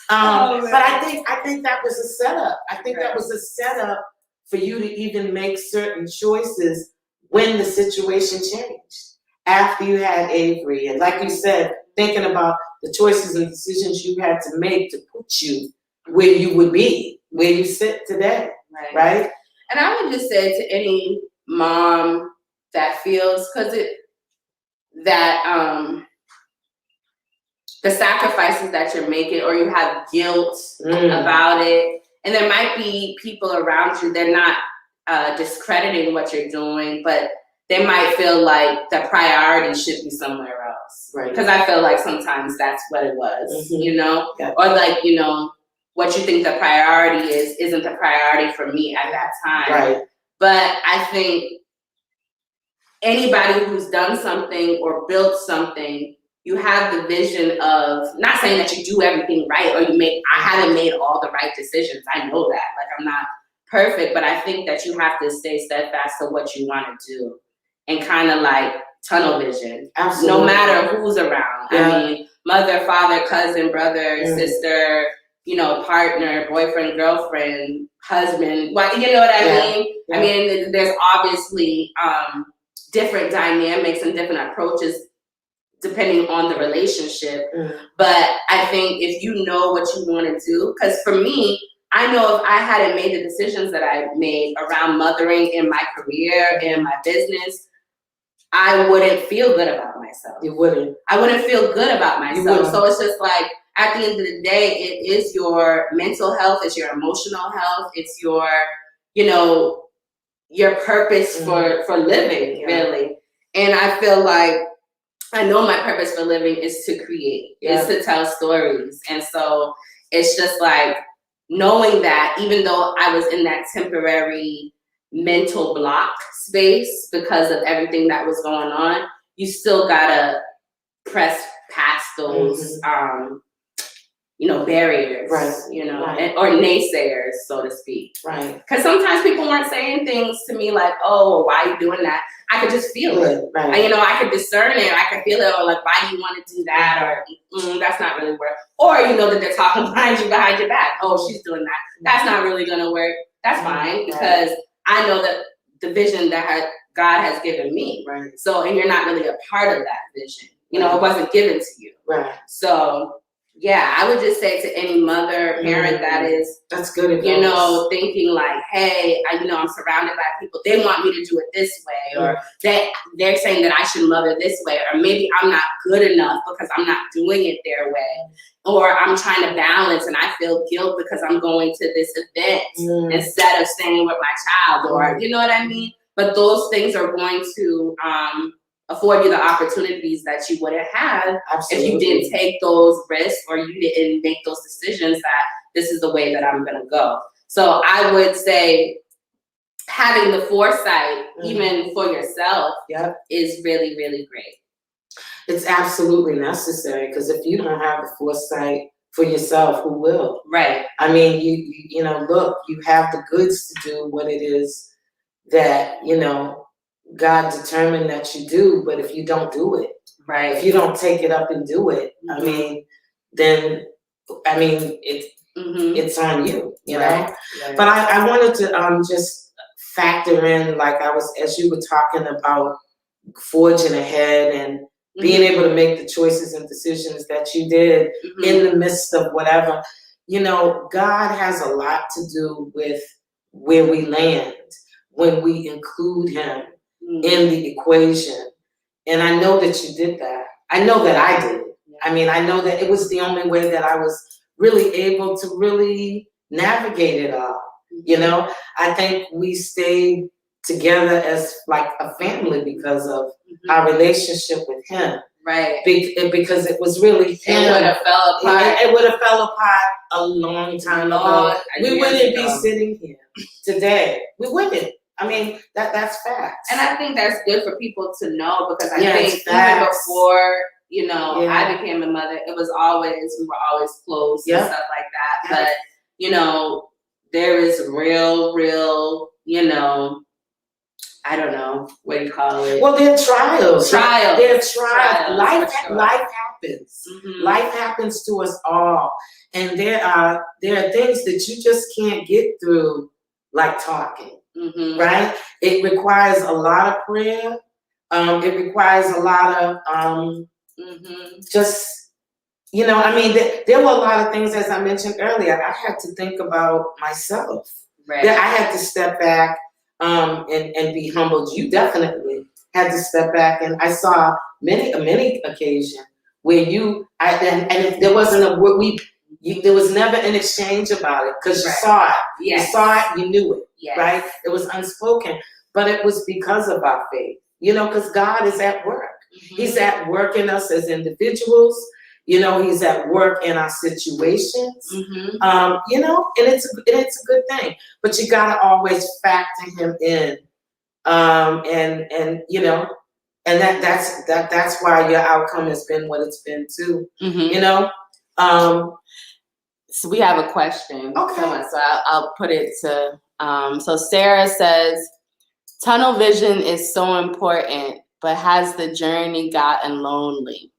But I think that was a setup. I think that was a setup for you to even make certain choices when the situation changed. After you had Avery, and like you said, thinking about the choices and decisions you had to make to put you where you would be, where you sit today. Right? And I would just say to any mom that feels, the sacrifices that you're making, or you have guilt about it, and there might be people around you, they're not discrediting what you're doing, but they might feel like the priority should be somewhere else. Right. Because I feel like sometimes that's what it was, you know? Yeah. Or like, you know, what you think the priority isn't the priority for me at that time. Right. But I think anybody who's done something or built something, you have the vision of, not saying that you do everything right or I haven't made all the right decisions. I know that. Like, I'm not perfect, but I think that you have to stay steadfast to what you want to do and kind of like tunnel vision. Absolutely. No matter who's around. Yeah. I mean, mother, father, cousin, brother, sister, you know, partner, boyfriend, girlfriend, husband. Well, you know what I mean? Yeah. I mean, there's obviously different dynamics and different approaches depending on the relationship. But I think if you know what you want to do, because for me, I know if I hadn't made the decisions that I made around mothering in my career, in my business, I wouldn't feel good about myself. You wouldn't. I wouldn't feel good about myself. You wouldn't. So it's just like, at the end of the day, it is your mental health, it's your emotional health, it's your, you know, your purpose for living, really. And I feel like I know my purpose for living is to create, is to tell stories. And so it's just like knowing that even though I was in that temporary mental block space because of everything that was going on, you still gotta press past those you know, barriers, right. You know, right. or naysayers, so to speak. Right. Because sometimes people weren't saying things to me like, oh, why are you doing that? I could just feel it. Right. And, you know, I could discern it. I could feel it. Or like, why do you want to do that? Or that's not really work. Or, you know, that they're talking behind your back. Oh, she's doing that. That's not really going to work. That's fine. Because I know that the vision that God has given me. Right. So, and you're not really a part of that vision. You know, it wasn't given to you. Right. So, yeah, I would just say to any mother, parent that is, that's good advice. You know, thinking like, hey, you know, I'm surrounded by people. They want me to do it this way, or they're saying that I should mother this way, or maybe I'm not good enough because I'm not doing it their way, or I'm trying to balance and I feel guilt because I'm going to this event instead of staying with my child, or you know what I mean? But those things are going to afford you the opportunities that you wouldn't have if you didn't take those risks or you didn't make those decisions that this is the way that I'm going to go. So I would say having the foresight, even for yourself, is really, really great. It's absolutely necessary, because if you don't have the foresight for yourself, who will? Right. I mean, you know, look, you have the goods to do what it is that, you know, God determined that you do, but if you don't do it, right? If you don't take it up and do it, I mean, then, I mean, it's on you, you know? Right. But I wanted to just factor in, like as you were talking about forging ahead and being able to make the choices and decisions that you did in the midst of whatever, you know, God has a lot to do with where we land when we include Him in the equation. And I know that you did that. I know that I did. I mean, I know that it was the only way that I was really able to really navigate it all. You know, I think we stayed together as like a family because of our relationship with Him. Right. Because it was really Him. It would have fell apart. It would have fell apart a long time ago. We wouldn't be sitting here today. We wouldn't. I mean, that's facts. And I think that's good for people to know, because I think even before, you know, I became a mother, we were always close and stuff like that. But, you know, there is real, you know, I don't know, what do you call it? Well, there are trials. There are trials. Life happens. Life happens to us all. And there are things that you just can't get through like talking. Right? It requires a lot of prayer. It requires a lot of just, you know, I mean, there were a lot of things, as I mentioned earlier, I had to think about myself. Right. That I had to step back and be humbled. You definitely had to step back, and I saw many occasions where and there wasn't there was never an exchange about it, because you saw it. You saw it, you knew it. Right? It was unspoken, but it was because of our faith, you know, because God is at work. He's at work in us as individuals, you know, He's at work in our situations, you know, and it's a good thing, but you got to always factor Him in And you know, and that's why your outcome has been what it's been too. Mm-hmm. You know. So we have a question. Okay. So I'll put it to. So Sarah says, tunnel vision is so important, but has the journey gotten lonely?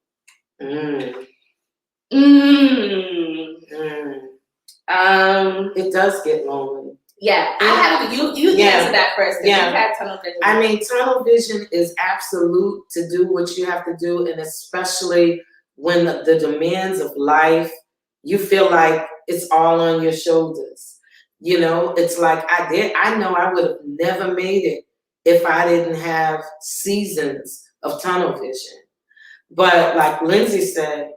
It does get lonely. Yeah, I have you answer that first. Yeah. You've had tunnel vision. I mean, tunnel vision is absolute to do what you have to do, and especially when the demands of life, you feel like it's all on your shoulders. You know, it's like I know I would have never made it if I didn't have seasons of tunnel vision. But like Lindsey said,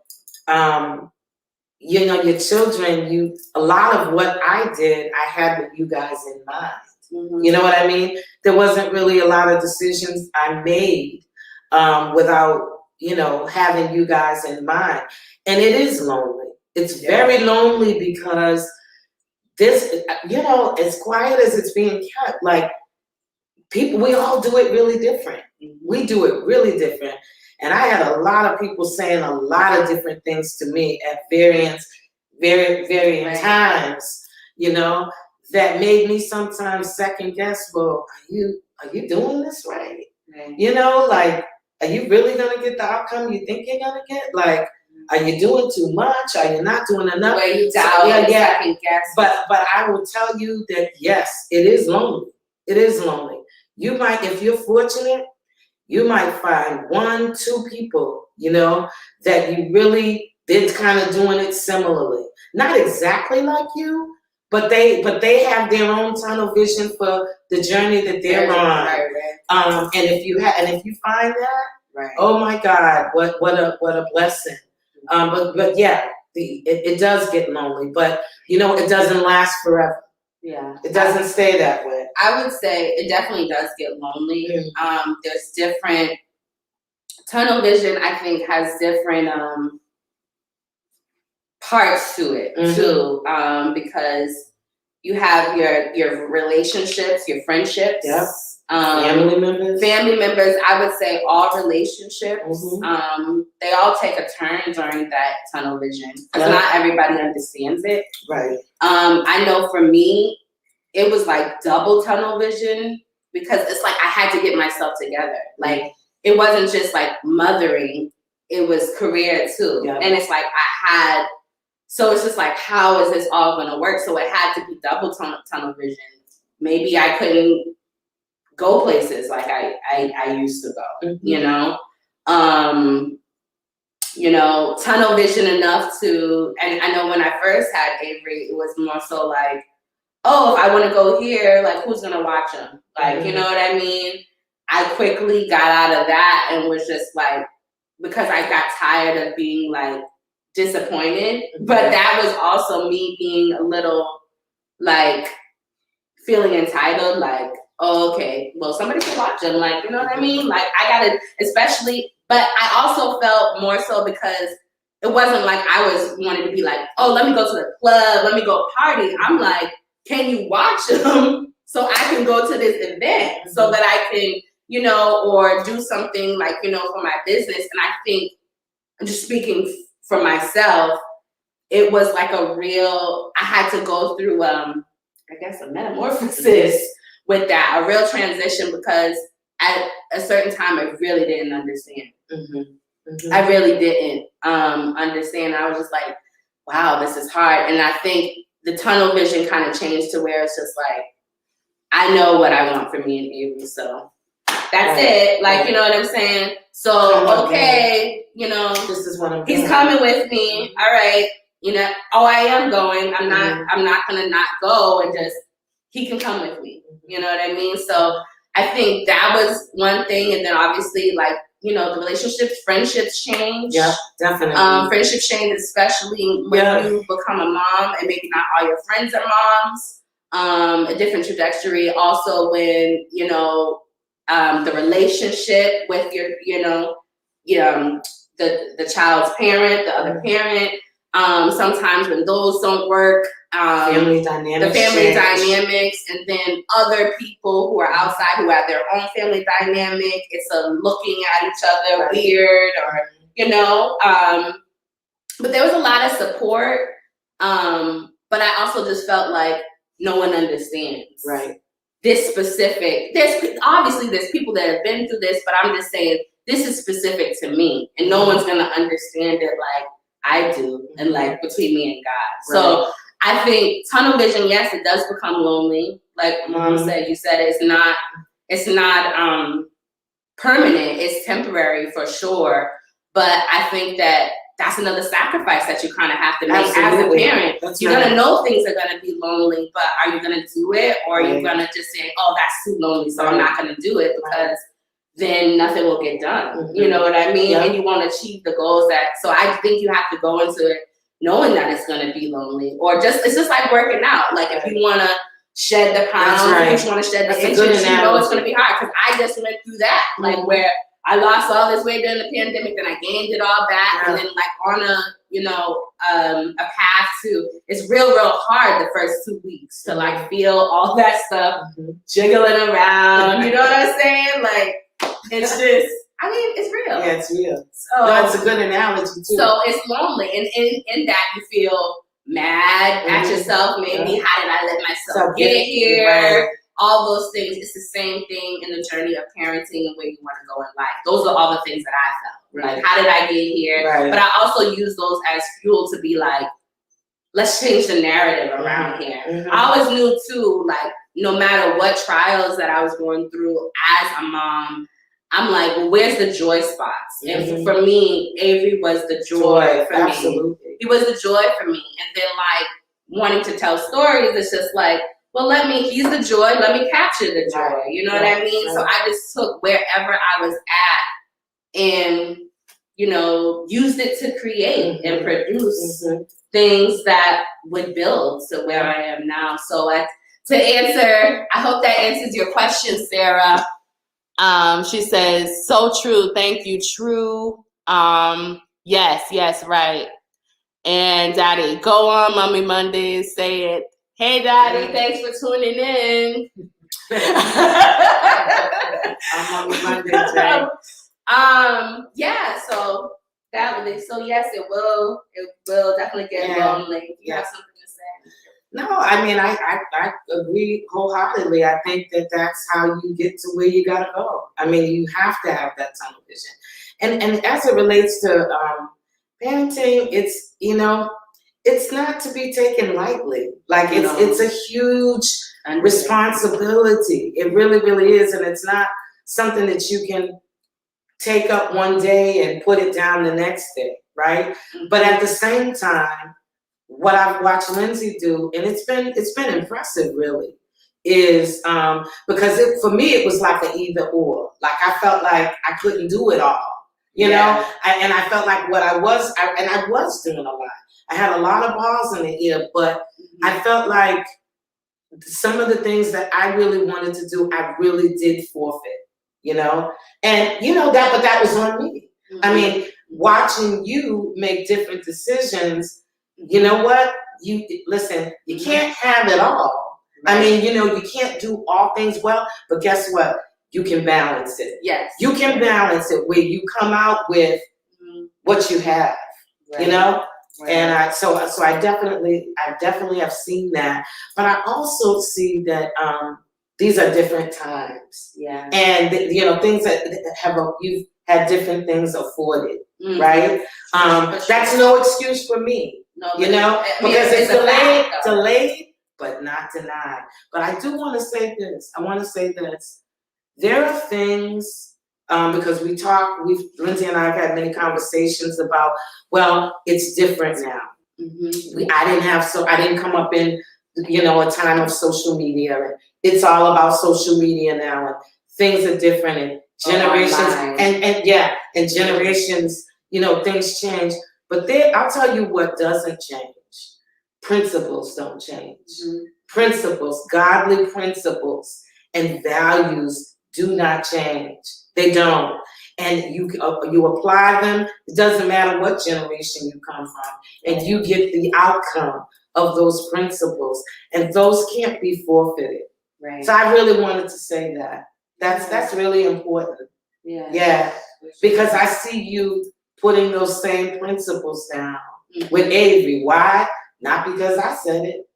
you know, your children, a lot of what I did, I had with you guys in mind. Mm-hmm. You know what I mean? There wasn't really a lot of decisions I made without, you know, having you guys in mind. And it is lonely. It's very lonely because this, you know, as quiet as it's being kept, like people, we all do it really different. We do it really different. And I had a lot of people saying a lot of different things to me at varying times, you know, that made me sometimes second guess, well, are you doing this right? You know, like, are you really gonna get the outcome you think you're gonna get? Like, are you doing too much? Are you not doing enough? Where you doubt, second guess. But I will tell you that yes, it is lonely. It is lonely. You might, if you're fortunate, you might find 1, 2 people, you know, that you really did kind of doing it similarly. Not exactly like you, but they have their own tunnel vision for the journey that they're on. Right. And if you find that, oh my God, what a blessing. But yeah, it does get lonely, but you know, it doesn't last forever. Yeah, it doesn't stay that way. I would say it definitely does get lonely. There's different tunnel vision. I think has different parts to it too, because you have your relationships, your friendships, family members. I would say all relationships. They all take a turn during that tunnel vision because not everybody understands it. Right. I know for me, it was like double tunnel vision because it's like I had to get myself together. Like it wasn't just like mothering, it was career too. Yeah. And it's like so it's just like, how is this all gonna work? So it had to be double tunnel vision. Maybe I couldn't go places like I used to go, you know? You know, tunnel vision enough to, and I know when I first had Avery, it was more so like, oh, if I want to go here, like, who's going to watch him? Like, you know what I mean? I quickly got out of that and was just like, because I got tired of being like disappointed. But that was also me being a little like feeling entitled, like, oh, okay, well, somebody can watch him. Like, you know what I mean? Like, I got to, especially, but I also felt more so because it wasn't like I was wanting to be like, oh, let me go to the club, let me go party. I'm like, can you watch them so I can go to this event so that I can, you know, or do something like, you know, for my business. And I think, I'm just speaking for myself, it was like I had to go through, I guess, a metamorphosis with that, a real transition, because at a certain time, I really didn't understand. I really didn't understand. I was just like, wow, this is hard. And I think the tunnel vision kind of changed to where it's just like, I know what I want for me and Avery, so that's it. Like, you know what I'm saying? So, okay, you know, this is what I'm he's coming with me. All right, you know, oh, I am going. I'm not gonna not go and just, he can come with me. You know what I mean? So I think that was one thing. And then obviously, like, you know, the relationships, friendships change. Yeah, definitely. Friendships change, especially when you become a mom and maybe not all your friends are moms. A different trajectory. Also when, you know, the relationship with your, you know, the child's parent, the other parent, Sometimes when those don't work, family the dynamics. family dynamics, and then other people who are outside who have their own family dynamic. It's a looking at each other weird, or but there was a lot of support. But I also just felt like no one understands. Right. This specific. There's people that have been through this, but I'm just saying this is specific to me, and no one's gonna understand it like I do, and like between me and God. Right. So I think tunnel vision, yes, it does become lonely. Like Mom said, you said it's not permanent. It's temporary for sure. But I think that's another sacrifice that you kind of have to make as a parent. You're gonna know things are gonna be lonely, but are you gonna do it, or are you gonna just say, "Oh, that's too lonely, so I'm not gonna do it," because then nothing will get done. You know what I mean? And you won't achieve the goals so I think you have to go into it knowing that it's gonna be lonely, or it's just like working out. Like if you wanna shed the pounds, if you wanna shed the inches, you know it's gonna be hard. Because I just went through that, like where I lost all this weight during the pandemic, then I gained it all back, and then like on a path to, it's real hard the first 2 weeks to like feel all that stuff jiggling around. You know what I'm saying? Like it's just, I mean, it's real. Yeah, it's real. So that's a good analogy too. So it's lonely, and in that you feel mad at yourself. Maybe how did I let myself get here? All those things. It's the same thing in the journey of parenting and where you want to go in life. Those are all the things that I felt. Like, how did I get here? But I also use those as fuel to be like, let's change the narrative around here. I always knew too, like, no matter what trials that I was going through as a mom, I'm like, well, where's the joy spots? And for me, Avery was the joy for me. He was the joy for me. And then like wanting to tell stories, it's just like, well, he's the joy, let me capture the joy. You know what I mean? So I just took wherever I was at and, used it to create and produce things that would build to where I am now. So to answer, I hope that answers your question, Sarah. She says, so true. Thank you. True. Yes, right. And Daddy, go on Mommy Mondays, say it. Hey, Daddy, thanks for tuning in. I'm Mommy Mondays, right? So yes, it will definitely get lonely. You have something to say? No, I mean, I agree wholeheartedly. I think that's how you get to where you gotta go. I mean, you have to have that tunnel vision. And as it relates to parenting, it's it's not to be taken lightly. Like it's a huge responsibility. It really, really is, and it's not something that you can take up one day and put it down the next day, right? But at the same time, what I've watched Lindsey do, and it's been impressive, really, is because for me it was like an either or. Like I felt like I couldn't do it all, you know, and I felt like I was doing a lot. I had a lot of balls in the air, but I felt like some of the things that I really wanted to do, I really did forfeit, and that was on me. I mean, watching you make different decisions. You know what? You can't have it all. Right. I mean, you can't do all things well, but guess what? You can balance it. Yes. You can balance it where you come out with what you have, Right. And I definitely have seen that, but I also see that these are different times. Yeah. And things that you've had different things afforded, right? That's no excuse for me. No, because it's delayed, but not denied. But I do want to say this. There are things, because Lindsey and I have had many conversations about, well, it's different now. I didn't come up in, a time of social media. It's all about social media now, and things are different, and generations, and generations, things change. But I'll tell you what doesn't change. Principles don't change. Principles, godly principles and values do not change. They don't. and you apply them. It doesn't matter what generation you come from, and you get the outcome of those principles, and those can't be forfeited. Right. So I really wanted to say that. That's really important. Yeah, because I see you putting those same principles down with Avery. Why? Not because I said it,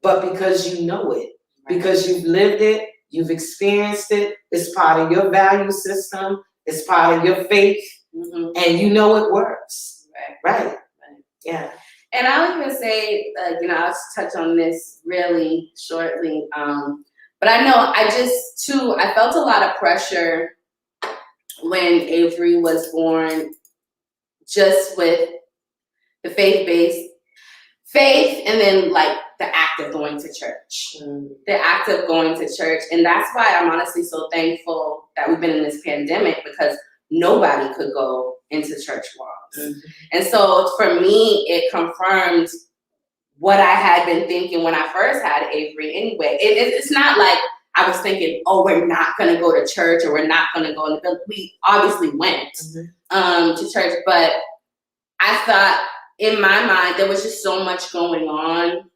but because you know it, because you've lived it, you've experienced it. It's part of your value system. It's part of your faith, and you know it works. Right. Yeah. And I'll even say, I'll touch on this really shortly. But I know I felt a lot of pressure when Avery was born, just with the faith, and then like the act of going to church. The act of going to church. And that's why I'm honestly so thankful that we've been in this pandemic, because nobody could go into church walls. And so for me, it confirmed what I had been thinking when I first had Avery anyway. It's not like I was thinking, oh, we're not going to go to church, or we're not going to go. We obviously went to church, but I thought in my mind, there was just so much going on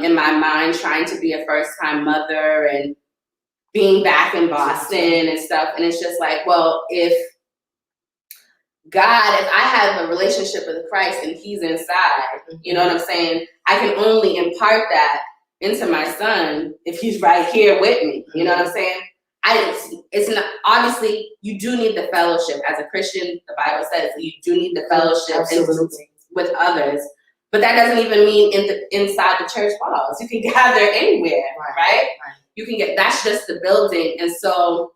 in my mind, trying to be a first-time mother and being back in Boston and stuff. And it's just like, well, if I have a relationship with Christ and he's inside, you know what I'm saying? I can only impart that into my son if he's right here with me. You know what I'm saying? It's not, obviously you do need the fellowship as a Christian. The Bible says you do need the fellowship with others, but that doesn't even mean inside the church walls. You can gather anywhere, right? You can that's just the building. And so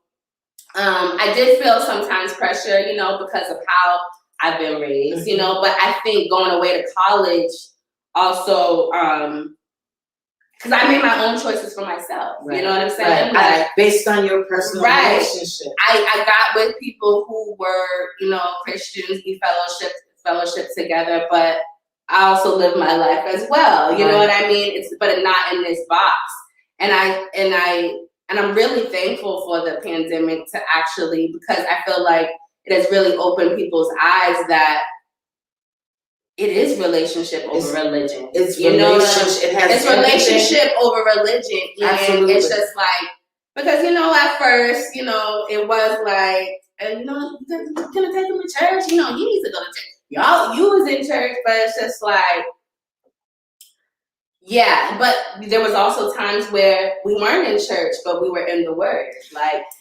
I did feel sometimes pressure, because of how I've been raised, but I think going away to college also, because I made my own choices for myself. You know what I'm saying? Like, based on your personal relationship. I got with people who were, Christians. We fellowship together, but I also live my life as well. You know what I mean? But not in this box. And I'm really thankful for the pandemic to actually, because I feel like it has really opened people's eyes that it is relationship over religion. It's relationship. It's relationship over religion. And Absolutely. It's just like, because, at first, it was like, you're gonna take him to church. He needs to go to church. You was in church, but it's just like, yeah, but there was also times where we weren't in church, but we were in the Word.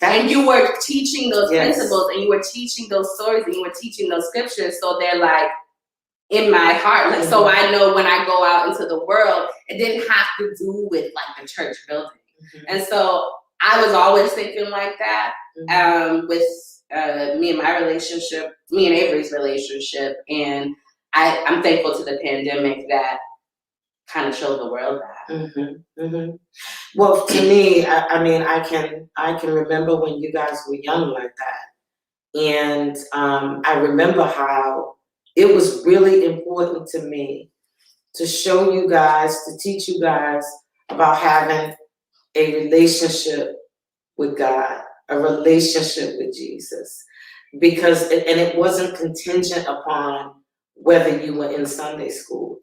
And you were teaching those principles, and you were teaching those stories, and you were teaching those scriptures. So they're like in my heart. So I know when I go out into the world, it didn't have to do with like the church building. And so I was always thinking like that with me and Avery's relationship. And I'm thankful to the pandemic that kind of showed the world that. Well, to me, I can remember when you guys were young like that, and I remember how it was really important to me to show you guys, to teach you guys about having a relationship with God, a relationship with Jesus, because it wasn't contingent upon whether you were in Sunday school,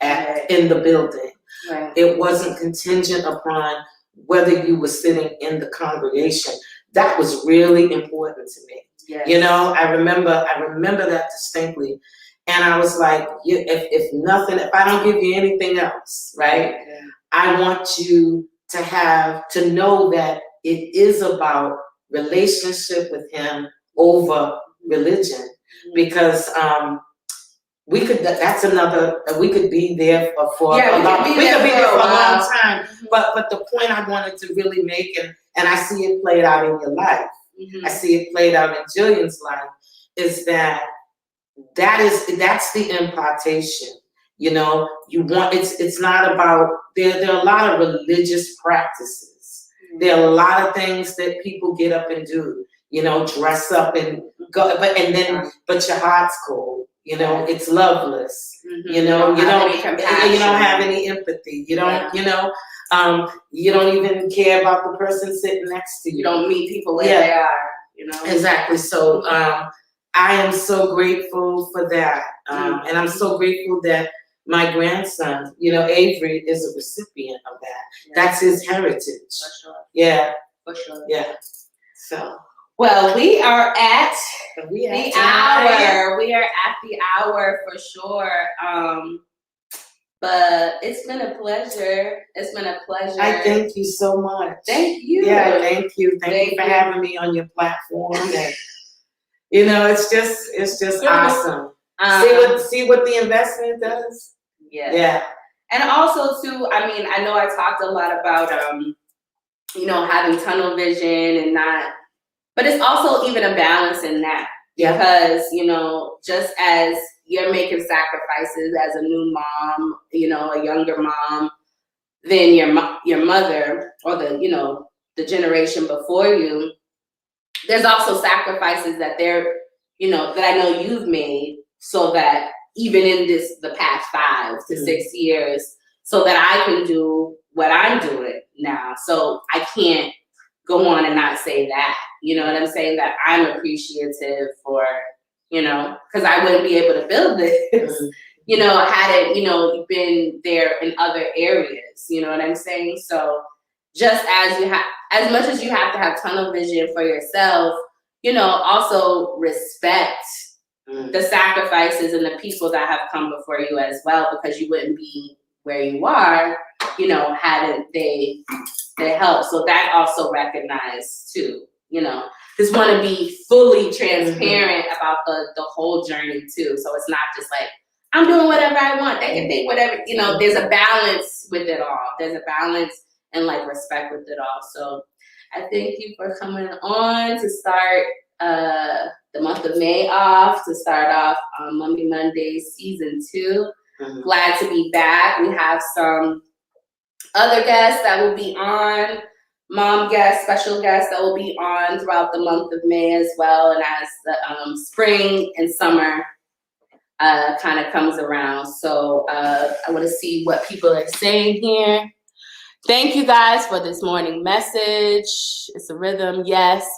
in the building. It wasn't contingent upon whether you were sitting in the congregation. That was really important to me. I remember that distinctly. And I was like, if I don't give you anything else, right? I want you to know that it is about relationship with him over religion, because we could be there for a long time. But the point I wanted to really make, and I see it played out in your life, I see it played out in Jillian's life, is that's the impartation. It's not about, there are a lot of religious practices. There are a lot of things that people get up and do, dress up and go, but your heart's cold. It's loveless. You don't have any empathy. You don't even care about the person sitting next to you. You don't meet people where they are. you know? Exactly. So I am so grateful for that. And I'm so grateful that my grandson, Avery, is a recipient of that. Yeah. That's his heritage. For sure. Yeah. For sure. Yeah. So. Well, we are at the hour. We are at the hour for sure. But it's been a pleasure. It's been a pleasure. I thank you so much. Thank you. Yeah, thank you. Thank you for having me on your platform. And, it's just awesome. See what the investment does? Yeah. Yeah. And also too, I know I talked a lot about having tunnel vision and not, but it's also even a balance in that. Yeah. Because, just as you're making sacrifices as a new mom, a younger mom, than your mother or the generation before you, there's also sacrifices that that I know you've made, so that even in the past 5 to 6 years, so that I can do what I'm doing now. So I can't go on and not say that, you know what I'm saying? That I'm appreciative for, because I wouldn't be able to build this, had it, been there in other areas, you know what I'm saying? So just as much as you have to have tunnel vision for yourself, also respect the sacrifices and the people that have come before you as well, because you wouldn't be where you are, hadn't they helped. So that also recognized too, just want to be fully transparent about the whole journey too. So it's not just like, I'm doing whatever I want. They can think whatever, there's a balance with it all. There's a balance and respect with it all. So I thank you for coming on to start the month of May off, to start off on Mummy Mondays season 2. Glad to be back. We have some other guests that will be on, mom guests, special guests that will be on throughout the month of May as well. And as the spring and summer kind of comes around. So I want to see what people are saying here. Thank you guys for this morning message. It's a rhythm. Yes,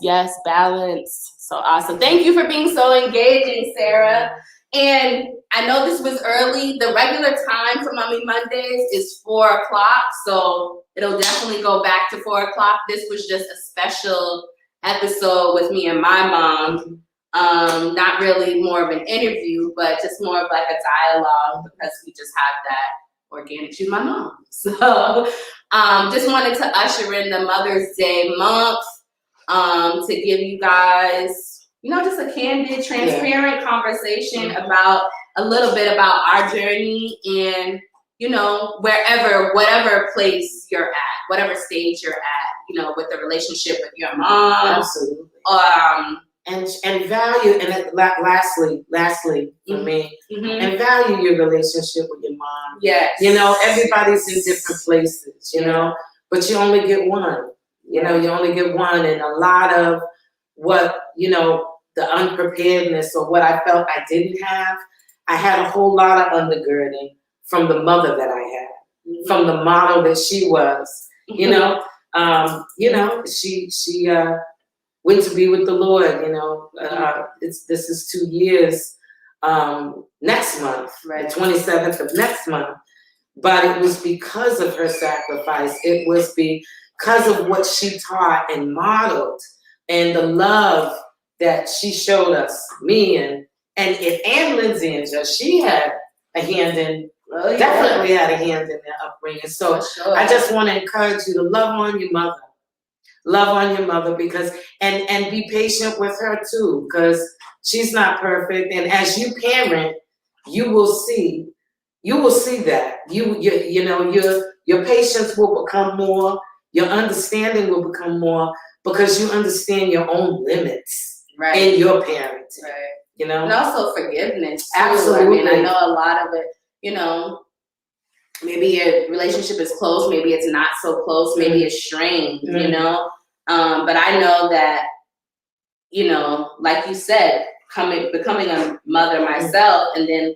balance. So awesome. Thank you for being so engaging, Sarah. And I know this was early. The regular time for Mummy Mondays is 4 o'clock. So it'll definitely go back to 4 o'clock. This was just a special episode with me and my mom. Not really more of an interview, but just more of like a dialogue, because we just have that organic. She's my mom. So just wanted to usher in the Mother's Day month to give you guys, just a candid, transparent conversation about a little bit about our journey and, whatever place you're at, whatever stage you're at, with the relationship with your mom. Absolutely. And value, and lastly for me, and value your relationship with your mom. Yes. Everybody's in different places, but you only get one. You only get one, and a lot of what, the unpreparedness or what I felt I didn't have, I had a whole lot of undergirding from the mother that I had, from the model that she was, she went to be with the Lord, this is 2 years next month, right. The 27th of next month. But it was because of her sacrifice. It was because of what she taught and modeled, and the love that she showed us, me and Lindsey and Joe. She had a hand in, definitely had a hand in their upbringing. So I just want to encourage you to love on your mother. Love on your mother, because and be patient with her too, because she's not perfect. And as you parent, you will see that your patience will become more, your understanding will become more, because you understand your own limits in your parenting. Right. And also forgiveness too. Absolutely. I know a lot of it, maybe your relationship is close, maybe it's not so close, maybe it's strained, but I know that, like you said, becoming a mother myself, and then,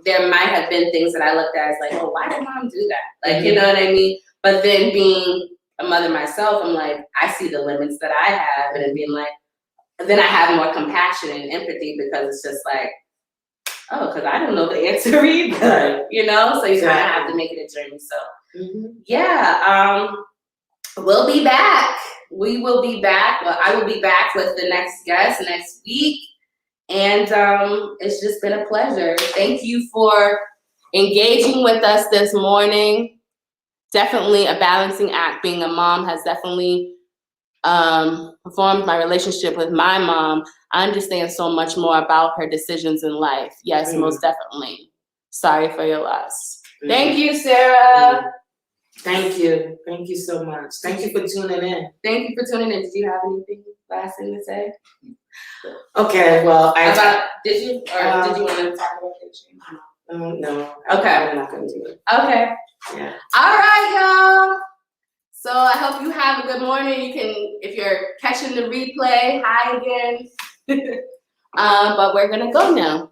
there might have been things that I looked at as like, oh, why did mom do that? You know what I mean? But then being a mother myself, I'm like, I see the limits that I have, and being like, then I have more compassion and empathy because it's just like, oh, because I don't know the answer either, you know? So you kind of have to make it a journey. So, yeah, we'll be back. We will be back. Well, I will be back with the next guest next week. And it's just been a pleasure. Thank you for engaging with us this morning. Definitely a balancing act. Being a mom has definitely formed my relationship with my mom. I understand so much more about her decisions in life. Yes, most definitely. Sorry for your loss. Thank you, Sarah. Thank you. Thank you so much. Thank you for tuning in. Thank you for tuning in. Did you have anything last thing to say? Okay, well, did you want to talk about it? No. Okay. I'm not going to do it. Okay. Yeah. All right, y'all. So I hope you have a good morning. You can, if you're catching the replay, hi again. But we're gonna go now.